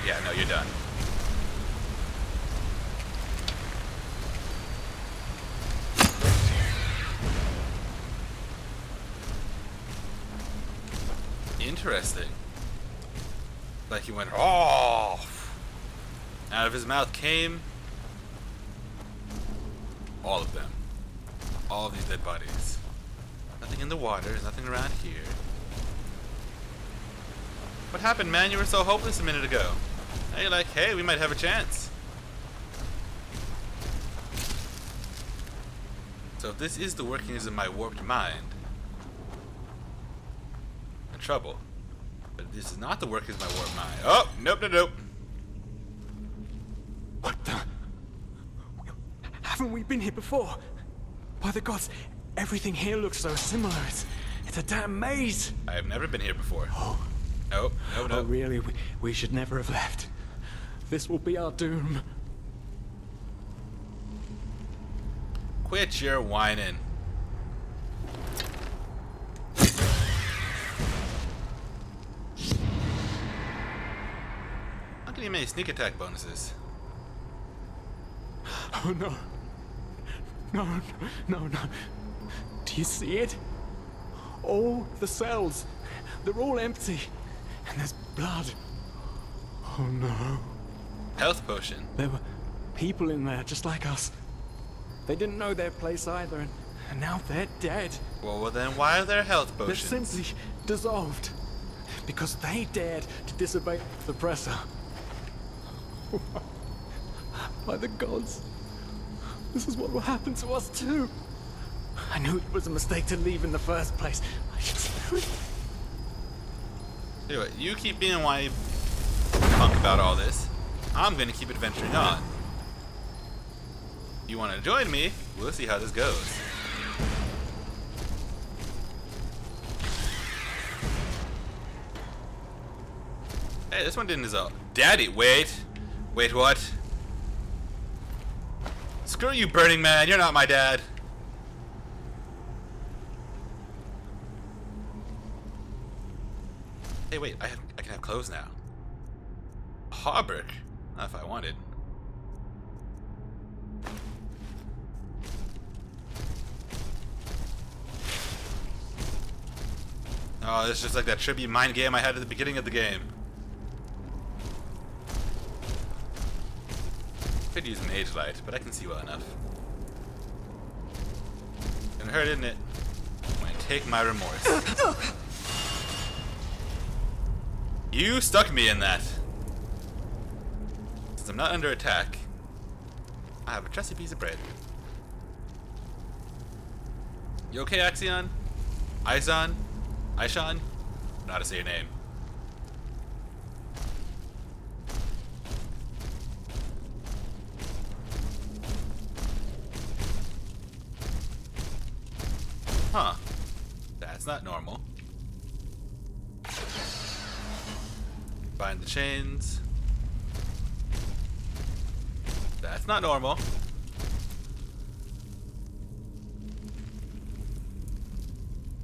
Yeah, no, you're done. Interesting. Like he went, oh! out of his mouth came all of them. All of these dead bodies. Nothing in the water, there's nothing around here. What happened, man? You were so hopeless a minute ago. Now you're like, hey, we might have a chance. So if this is the workings of my warped mind, I'm in trouble. But if this is not the workings of my warped mind, oh, nope, nope, nope. What the? Haven't we been here before? By the gods, everything here looks so similar. It's a damn maze. I have never been here before. Oh. Nope, nope, Oh, nope. really? We should never have left. This will be our doom. Quit your whining. Not getting many sneak attack bonuses. Oh no. No, no, no, no. Do you see it? All the cells, they're all empty. And there's blood. Oh no. Health potion. There were people in there just like us. They didn't know their place either, and now they're dead. Well, then why are there health They're potions? simply dissolved. Because they dared to disobey the presser. By the gods. This is what will happen to us too. I knew it was a mistake to leave in the first place. I just knew it. Anyway, you keep being a whiny punk about all this. I'm gonna keep adventuring on. You wanna join me? We'll see how this goes. Hey, this one didn't dissolve. Daddy, wait. Wait, what? Screw you, Burning Man. You're not my dad. Hey, wait. I can have clothes now. Hauberk? Not if I wanted. Oh, this is just like that tribute mind game I had at the beginning of the game. Could use Mage Light, but I can see well enough. Gonna hurt, isn't it? I'm gonna take my remorse. You stuck me in that. Since I'm not under attack, I have a trusty piece of bread. You okay, Axion? Izon? Aishon? I don't know how to say your name. Huh. That's not normal. Bind the chains. That's not normal.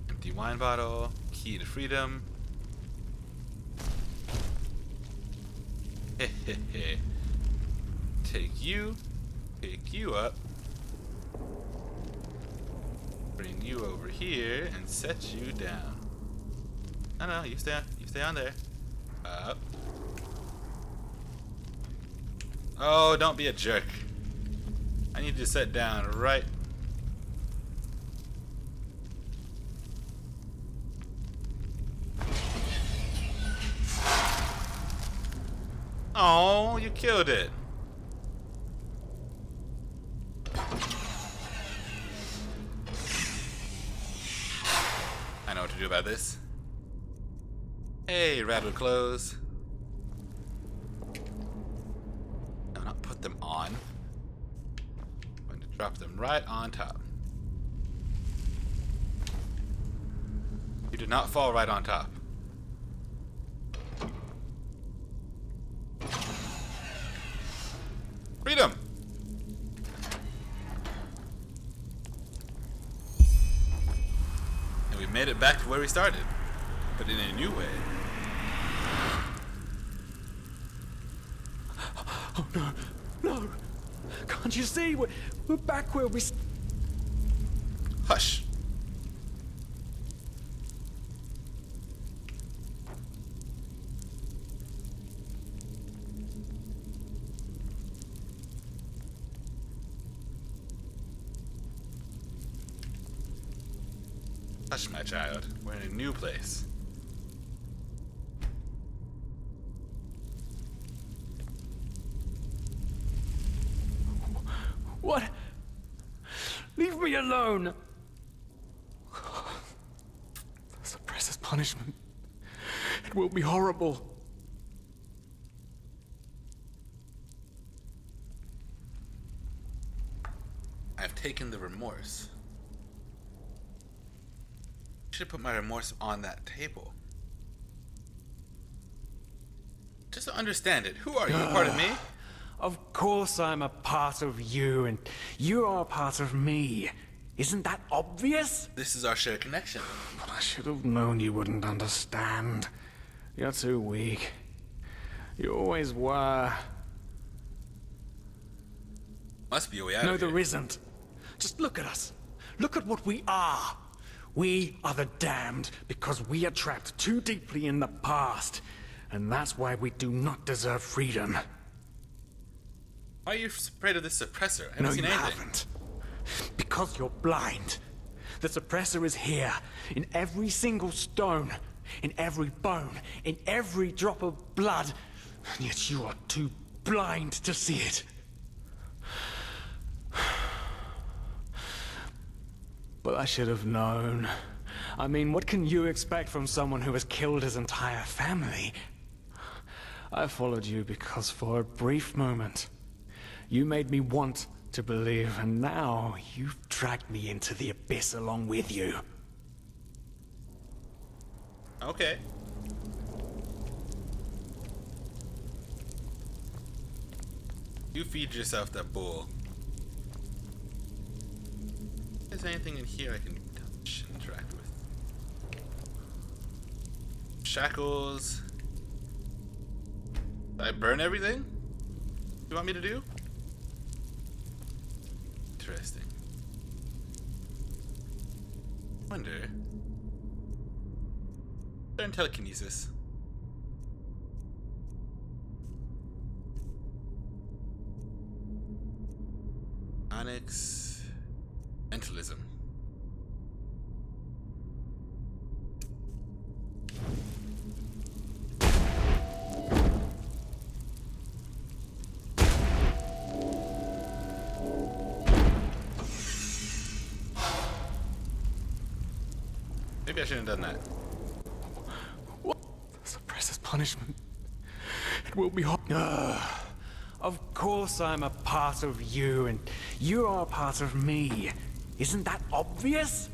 Empty wine bottle. Key to freedom. Hehehe. Take you. Pick you up. Bring you over here and set you down. No, you stay on there. Up. Oh, don't be a jerk. I need you to sit down right. Oh, you killed it. I know what to do about this. Hey, rattled clothes. No, not put them on. I'm going to drop them right on top. You did not fall right on top. Freedom! And we made it back to where we started, but in a new way. Oh no, no! Can't you see? We're back where we. Hush. Hush, my child. We're in a new place. What? Leave me alone! The suppressor's punishment. It will be horrible. I've taken the remorse. I should put my remorse on that table. Just to understand it, who are you? Part of me? Of course I'm a part of you, and you are a part of me. Isn't that obvious? This is our shared connection. But I should have known you wouldn't understand. You're too weak. You always were. Must be a way out No, of here. there isn't. Just look at us. Look at what we are. We are the damned because we are trapped too deeply in the past. And that's why we do not deserve freedom. Why are you afraid of this suppressor? I haven't No, seen you anything. haven't. Because you're blind. The suppressor is here, in every single stone, in every bone, in every drop of blood, and yet you are too blind to see it. But I should have known. I mean, what can you expect from someone who has killed his entire family? I followed you because for a brief moment, you made me want to believe, and now you've dragged me into the abyss along with you. Okay. You feed yourself that bull. Is there anything in here I can touch and interact with? Shackles. Did I burn everything? You want me to do? Interesting. Wonder. Learn telekinesis. Onyx. Mentalism. Maybe I shouldn't have done that. What? The suppressor's punishment. It will be hot. Of course I'm a part of you, and you are a part of me. Isn't that obvious?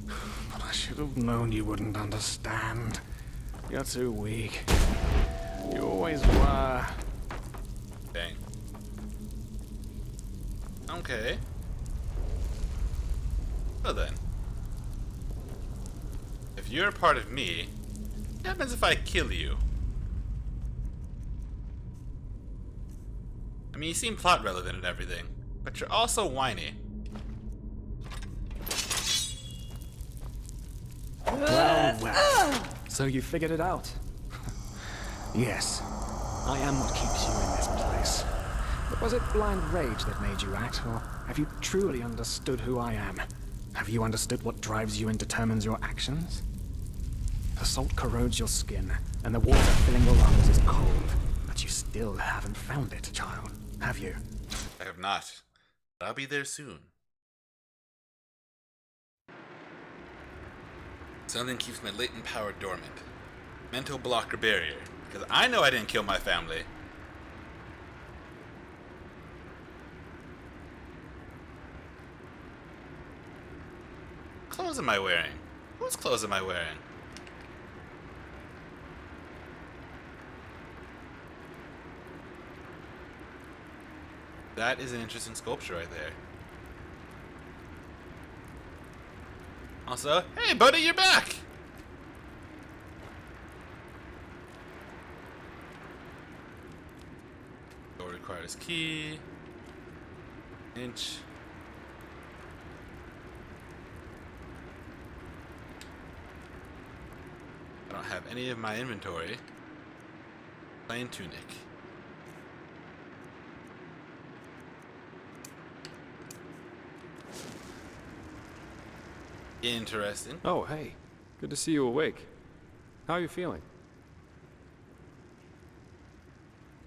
But I should have known you wouldn't understand. You're too weak. You always were. Dang. Okay. Well then. If you're a part of me, what happens if I kill you? I mean, you seem plot relevant and everything, but you're also whiny. Well. So you figured it out? Yes. I am what keeps you in this place. But was it blind rage that made you act, or have you truly understood who I am? Have you understood what drives you and determines your actions? The salt corrodes your skin, and the water filling your lungs is cold. But you still haven't found it, child, have you? I have not, but I'll be there soon. Something keeps my latent power dormant. Mental block or barrier, because I know I didn't kill my family. What clothes am I wearing? Whose clothes am I wearing? That is an interesting sculpture right there. Also, hey buddy, you're back! Door requires key. Inch. I don't have any of my inventory. Plain tunic. Interesting. Oh, hey. Good to see you awake. How are you feeling?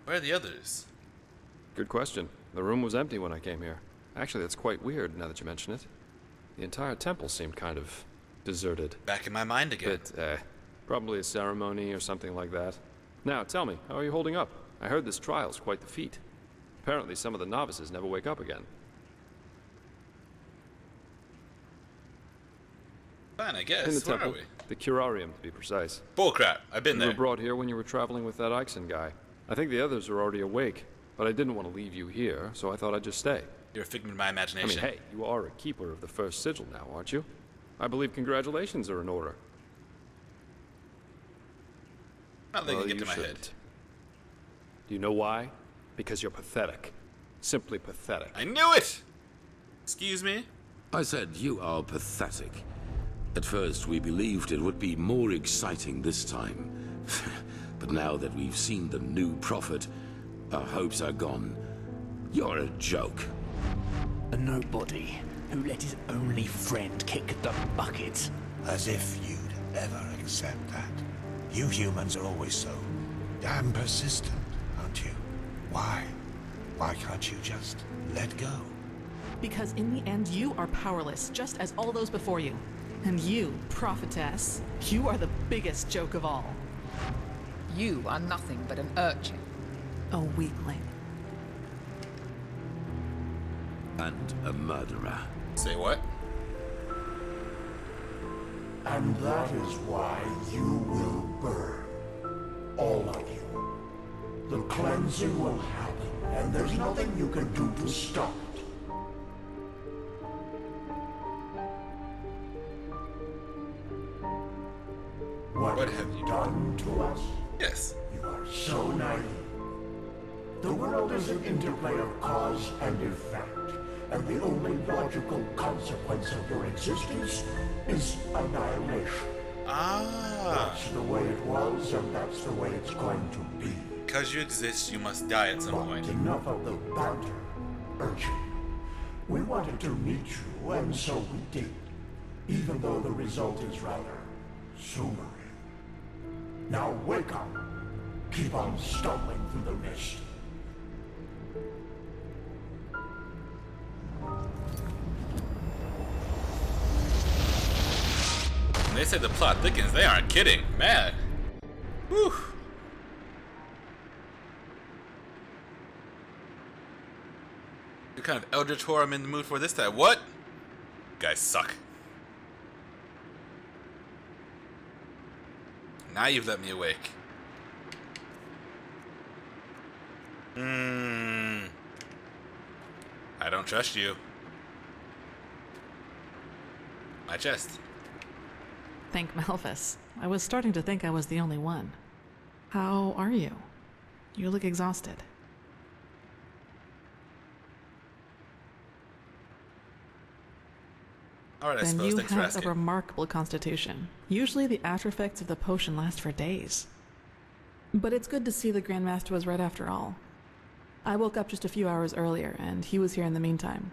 Where are the others? Good question. The room was empty when I came here. Actually, that's quite weird now that you mention it. The entire temple seemed kind of deserted. Back in my mind again. But, probably a ceremony or something like that. Now, tell me, how are you holding up? I heard this trial's quite the feat. Apparently some of the novices never wake up again. Fine, I guess. In the Where temple. are we? The curarium, to be precise. Bullcrap. I've been You there. were brought here when you were traveling with that Ixon guy. I think the others are already awake, but I didn't want to leave you here, so I thought I'd just stay. You're a figment of my I imagination. mean, hey, you are a keeper of the first sigil now, aren't you? I believe congratulations are in order. Not letting Well, it get you to my head. shouldn't. Do you know why? Because you're pathetic. Simply pathetic. I knew it! Excuse me? I said you are pathetic. At first, we believed it would be more exciting this time. But now that we've seen the new prophet, our hopes are gone. You're a joke. A nobody who let his only friend kick the bucket. As if you'd ever accept that. You humans are always so damn persistent, aren't you? Why? Why can't you just let go? Because in the end, you are powerless, just as all those before you. And you, prophetess, you are the biggest joke of all. You are nothing but an urchin. A weakling. And a murderer. Say what? And that is why you will burn. All of you. The cleansing will happen, and there's nothing you can do to stop it. What have you done to us? Yes. You are so naive. The world is an interplay of cause and effect, and the only logical consequence of your existence is annihilation. Ah. That's the way it was, and that's the way it's going to be. Because you exist, you must die at some point. Enough of the banter, urchin. We wanted to meet you, and so we did. Even though the result is rather sobering. Now wake up. Keep on stumbling through the mist. When they say the plot thickens, they aren't kidding. Man. Whew. What kind of eldritch horror I'm in the mood for this time? What? You guys suck. Now you've let me awake. I don't trust you. My chest. Thank Malphus. I was starting to think I was the only one. How are you? You look exhausted. Alright, I Then suppose. you Thanks for have asking. a remarkable constitution. Usually the after effects of the potion last for days. But it's good to see the Grandmaster was right after all. I woke up just a few hours earlier, and he was here in the meantime.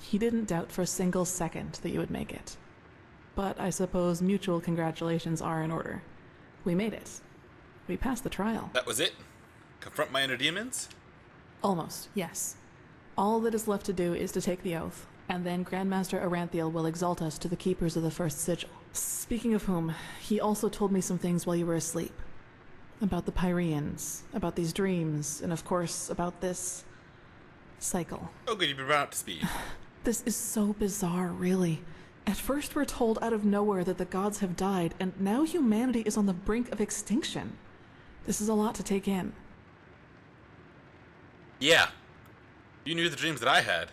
He didn't doubt for a single second that you would make it. But I suppose mutual congratulations are in order. We made it. We passed the trial. That was it? Confront my inner demons? Almost, yes. All that is left to do is to take the oath, and then Grandmaster Aranthiel will exalt us to the keepers of the first sigil. Speaking of whom, he also told me some things while you were asleep. About the Pyreans, about these dreams, and of course, about this cycle. Oh good, you've been brought up to speed. This is so bizarre, really. At first we're told out of nowhere that the gods have died, and now humanity is on the brink of extinction. This is a lot to take in. Yeah. You knew the dreams that I had.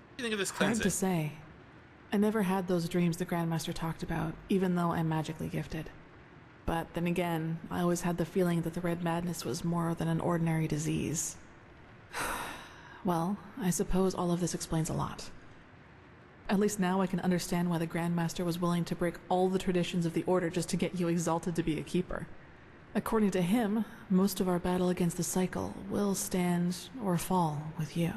What do you think of this Hard cleansing? to say. I never had those dreams the Grandmaster talked about, even though I'm magically gifted. But then again, I always had the feeling that the Red Madness was more than an ordinary disease. Well, I suppose all of this explains a lot. At least now I can understand why the Grandmaster was willing to break all the traditions of the Order just to get you exalted to be a keeper. According to him, most of our battle against the cycle will stand or fall with you.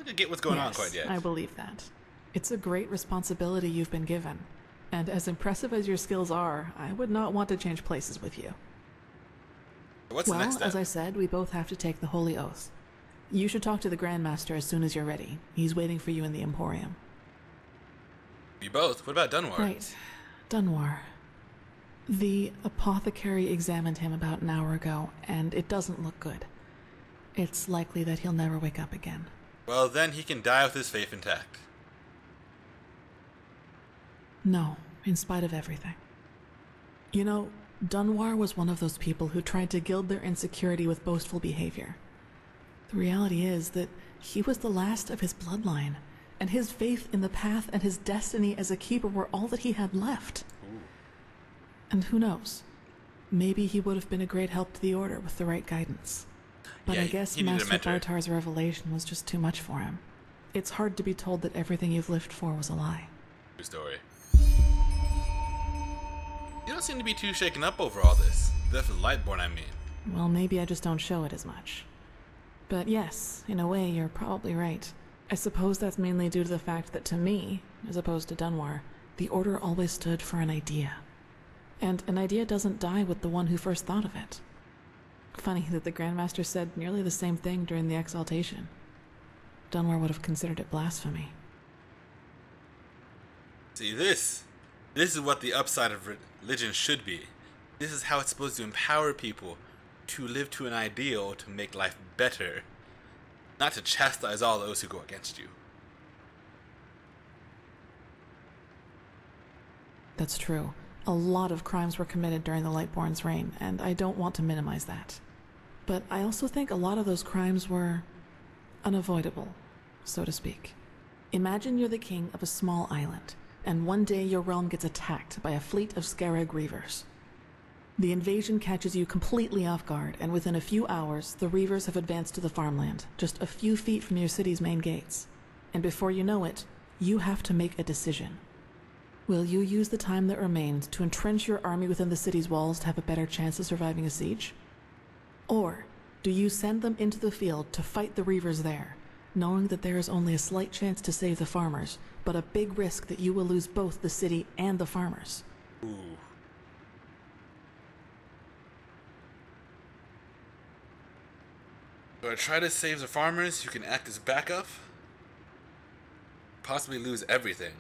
don't get what's going on Yes, quite yet. I believe that. It's a great responsibility you've been given. And as impressive as your skills are, I would not want to change places with you. What's the next step? As I said, we both have to take the Holy Oath. You should talk to the Grandmaster as soon as you're ready. He's waiting for you in the Emporium. You both? What about Dunwar? Right. Dunwar. The apothecary examined him about an hour ago, and it doesn't look good. It's likely that he'll never wake up again. Well, then he can die with his faith intact. No, in spite of everything. You know, Dunwar was one of those people who tried to gild their insecurity with boastful behavior. The reality is that he was the last of his bloodline, and his faith in the path and his destiny as a keeper were all that he had left. Ooh. And who knows? Maybe he would have been a great help to the Order with the right guidance. But Yeah, I guess he needed a Master mentor. Bartar's revelation was just too much for him. It's hard to be told that everything you've lived for was a lie. True story. You don't seem to be too shaken up over all this. The death of the Lightborn, I mean. Well, maybe I just don't show it as much. But yes, in a way, you're probably right. I suppose that's mainly due to the fact that to me, as opposed to Dunwar, the Order always stood for an idea. And an idea doesn't die with the one who first thought of it. Funny that the Grandmaster said nearly the same thing during the Exaltation. Dunwar would have considered it blasphemy. See, this is what the upside of religion should be. This is how it's supposed to empower people to live to an ideal to make life better, not to chastise all those who go against you. That's true. A lot of crimes were committed during the Lightborn's reign, and I don't want to minimize that. But I also think a lot of those crimes were unavoidable, so to speak. Imagine you're the king of a small island, and one day your realm gets attacked by a fleet of Scarab Reavers. The invasion catches you completely off guard, and within a few hours, the Reavers have advanced to the farmland, just a few feet from your city's main gates. And before you know it, you have to make a decision. Will you use the time that remains to entrench your army within the city's walls to have a better chance of surviving a siege? Or do you send them into the field to fight the Reavers there, knowing that there is only a slight chance to save the farmers, but a big risk that you will lose both the city and the farmers? Ooh. Do I try to save the farmers who can act as backup? Possibly lose everything.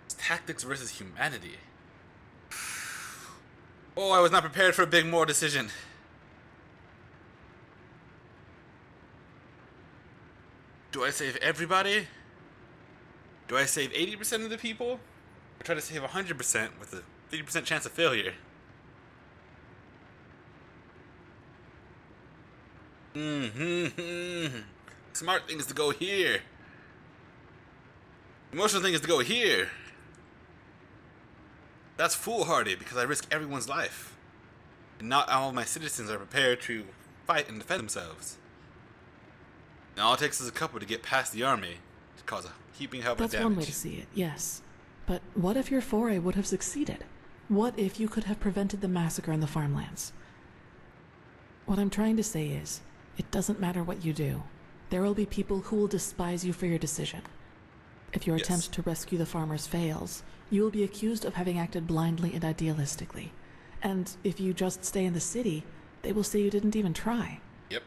It's tactics versus humanity. Oh, I was not prepared for a big more decision. Do I save everybody? Do I save 80% of the people? Or try to save 100% with a 50% chance of failure? Smart thing is to go here. Emotional thing is to go here. That's foolhardy because I risk everyone's life. And not all of my citizens are prepared to fight and defend themselves. And all it takes is a couple to get past the army to cause a heaping heap of damage. That's one way to see it, yes. But what if your foray would have succeeded? What if you could have prevented the massacre in the farmlands? What I'm trying to say is, it doesn't matter what you do. There will be people who will despise you for your decision. If your attempt to rescue the farmers fails, you will be accused of having acted blindly and idealistically. And if you just stay in the city, they will say you didn't even try. Yep.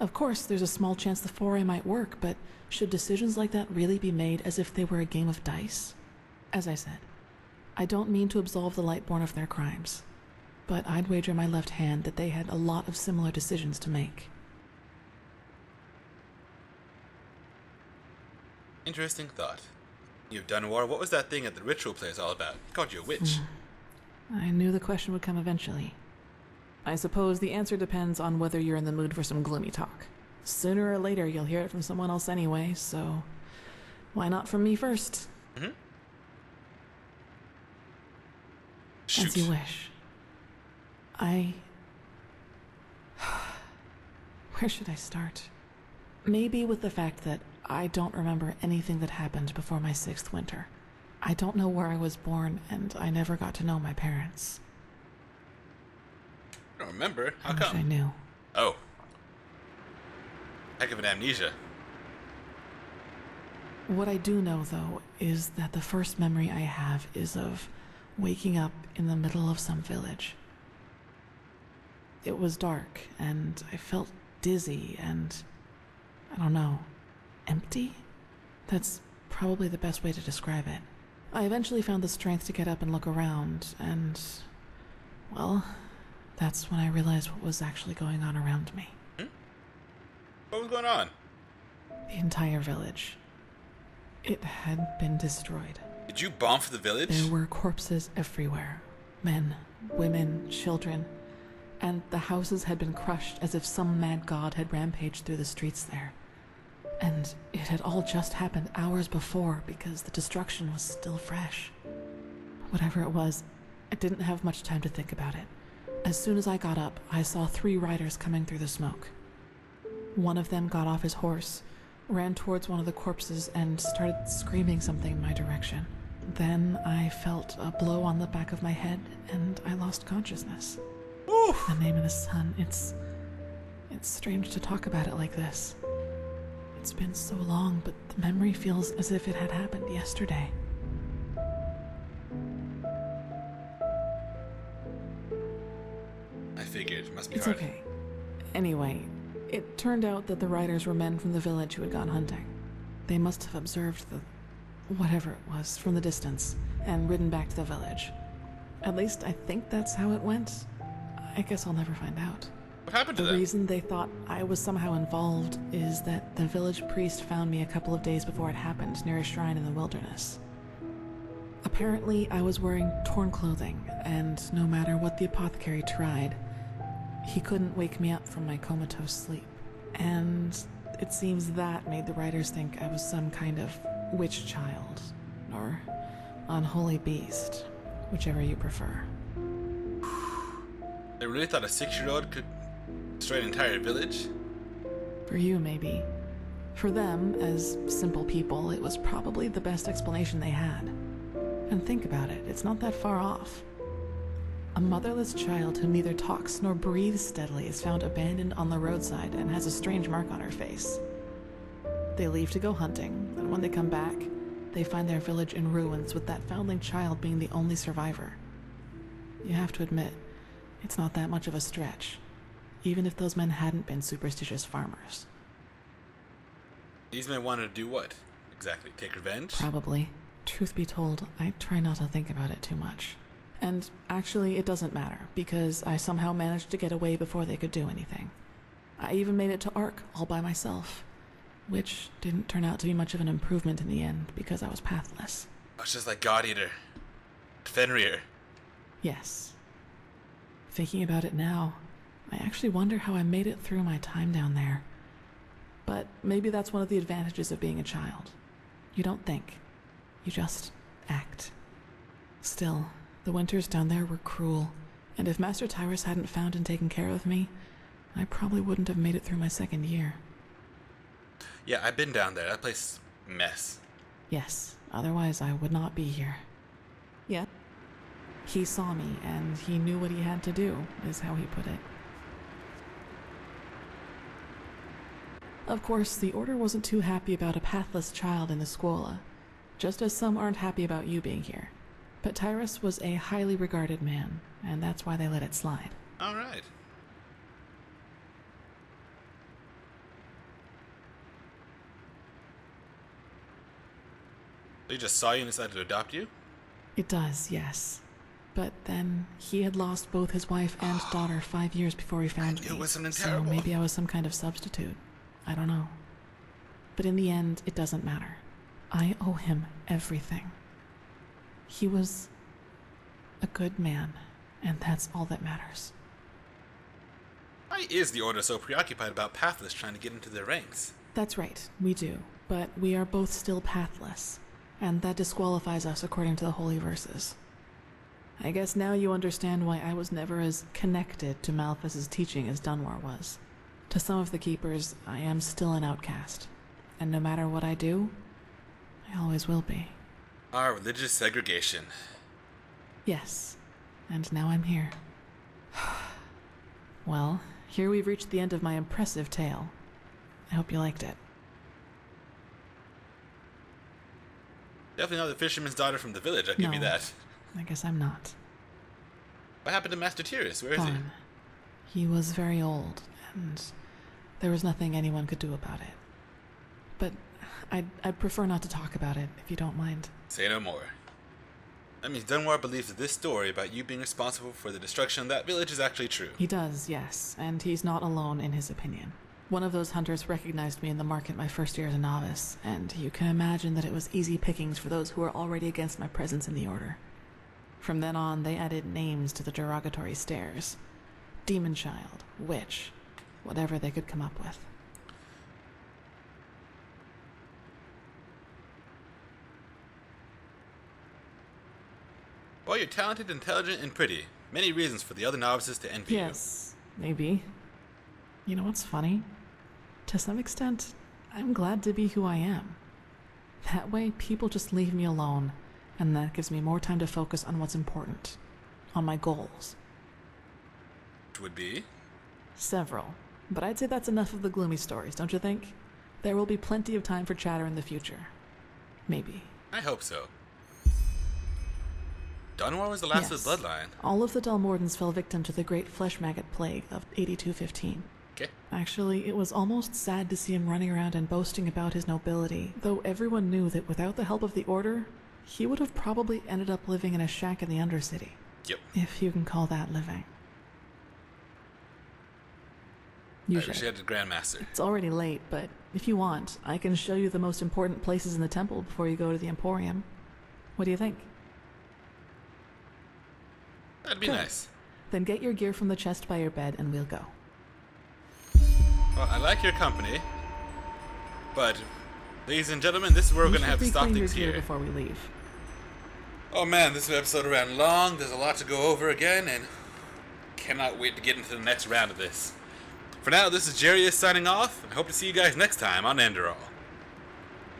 Of course, there's a small chance the foray might work, but should decisions like that really be made as if they were a game of dice? As I said, I don't mean to absolve the Lightborn of their crimes, but I'd wager my left hand that they had a lot of similar decisions to make. Interesting thought. You've done war. What was that thing at the ritual place all about? He called you a witch. I knew the question would come eventually. I suppose the answer depends on whether you're in the mood for some gloomy talk. Sooner or later, you'll hear it from someone else anyway, so why not from me first? Mm-hmm. As you wish. Where should I start? Maybe with the fact that I don't remember anything that happened before my 6th winter. I don't know where I was born, and I never got to know my parents. I don't remember. How I wish come? I knew. Oh. Heck of an amnesia. What I do know, though, is that the first memory I have is of waking up in the middle of some village. It was dark, and I felt dizzy and, I don't know, empty? That's probably the best way to describe it. I eventually found the strength to get up and look around, and, well, that's when I realized what was actually going on around me. What was going on? The entire village. It had been destroyed. Did you bomb for the village? There were corpses everywhere. Men, women, children. And the houses had been crushed as if some mad god had rampaged through the streets there. And it had all just happened hours before because the destruction was still fresh. Whatever it was, I didn't have much time to think about it. As soon as I got up, I saw 3 riders coming through the smoke. One of them got off his horse, ran towards one of the corpses, and started screaming something in my direction. Then I felt a blow on the back of my head, and I lost consciousness. Oof. The name of the sun, it's strange to talk about it like this. It's been so long, but the memory feels as if it had happened yesterday. I figured. It must be It's hard. okay. Anyway, it turned out that the riders were men from the village who had gone hunting. They must have observed the whatever it was from the distance and ridden back to the village. At least I think that's how it went. I guess I'll never find out. What happened to The them? reason they thought I was somehow involved is that the village priest found me a couple of days before it happened near a shrine in the wilderness. Apparently, I was wearing torn clothing, and no matter what the apothecary tried, he couldn't wake me up from my comatose sleep. And it seems that made the writers think I was some kind of witch child, or unholy beast, whichever you prefer. They really thought a 6-year-old could destroy an entire village? For you, maybe. For them, as simple people, it was probably the best explanation they had. And think about it, it's not that far off. A motherless child who neither talks nor breathes steadily is found abandoned on the roadside and has a strange mark on her face. They leave to go hunting, and when they come back, they find their village in ruins with that foundling child being the only survivor. You have to admit, it's not that much of a stretch, even if those men hadn't been superstitious farmers. These men wanted to do what? Exactly, take revenge? Probably. Truth be told, I try not to think about it too much. And actually, it doesn't matter, because I somehow managed to get away before they could do anything. I even made it to Ark all by myself, which didn't turn out to be much of an improvement in the end, because I was pathless. Oh, it's just like God Eater. Fenrir. Yes. Thinking about it now, I actually wonder how I made it through my time down there. But maybe that's one of the advantages of being a child. You don't think. You just act. Still, the winters down there were cruel, and if Master Djarius hadn't found and taken care of me, I probably wouldn't have made it through my 2nd year. Yeah, I've been down there. That place, mess. Yes, otherwise I would not be here. Yeah. He saw me, and he knew what he had to do, is how he put it. Of course, the Order wasn't too happy about a pathless child in the Scuola, just as some aren't happy about you being here. But Djarius was a highly regarded man, and that's why they let it slide. Alright. They just saw you and decided to adopt you? It does, yes. But then, he had lost both his wife and daughter 5 years before he found me. It was something so terrible. maybe I was some kind of substitute. I don't know. But in the end, it doesn't matter. I owe him everything. He was a good man, and that's all that matters. Why is the Order so preoccupied about pathless trying to get into their ranks? That's right, we do. But we are both still pathless, and that disqualifies us according to the holy verses. I guess now you understand why I was never as connected to Malthus's teaching as Dunwar was. To some of the Keepers, I am still an outcast, and no matter what I do, I always will be. Our religious segregation. Yes, and now I'm here. Well, here we've reached the end of my impressive tale. I hope you liked it. Definitely not the fisherman's daughter from the village, I'll give you No. that. I guess I'm not. What happened to Master Djarius? Where is he? Gone. He was very old, and there was nothing anyone could do about it. But I'd prefer not to talk about it, if you don't mind. Say no more. That means Dunwar believes that this story about you being responsible for the destruction of that village is actually true. He does, yes, and he's not alone in his opinion. One of those hunters recognized me in the market my first year as a novice, and you can imagine that it was easy pickings for those who were already against my presence in the Order. From then on, they added names to the derogatory stares. Demon Child, Witch, whatever they could come up with. While you're talented, intelligent, and pretty, many reasons for the other novices to envy you. Yes, maybe. You know what's funny? To some extent, I'm glad to be who I am. That way, people just leave me alone, and that gives me more time to focus on what's important, on my goals. Which would be? Several. But I'd say that's enough of the gloomy stories, don't you think? There will be plenty of time for chatter in the future. Maybe. I hope so. Dunwar was the last of the bloodline. All of the Dalmordans fell victim to the great flesh maggot plague of 8215. Okay. Actually, it was almost sad to see him running around and boasting about his nobility, though everyone knew that without the help of the Order, he would have probably ended up living in a shack in the Undercity. Yep. If you can call that living. I wish you had the Grandmaster. It's already late, but if you want, I can show you the most important places in the temple before you go to the Emporium. What do you think? That'd be Good. nice. Then get your gear from the chest by your bed and we'll go. Well, I like your company, but ladies and gentlemen, this is where we're going to have to stop things here. Before we leave. Oh man, this episode ran long. There's a lot to go over again, and cannot wait to get into the next round of this. For now, this is Djarius signing off. I hope to see you guys next time on Enderal.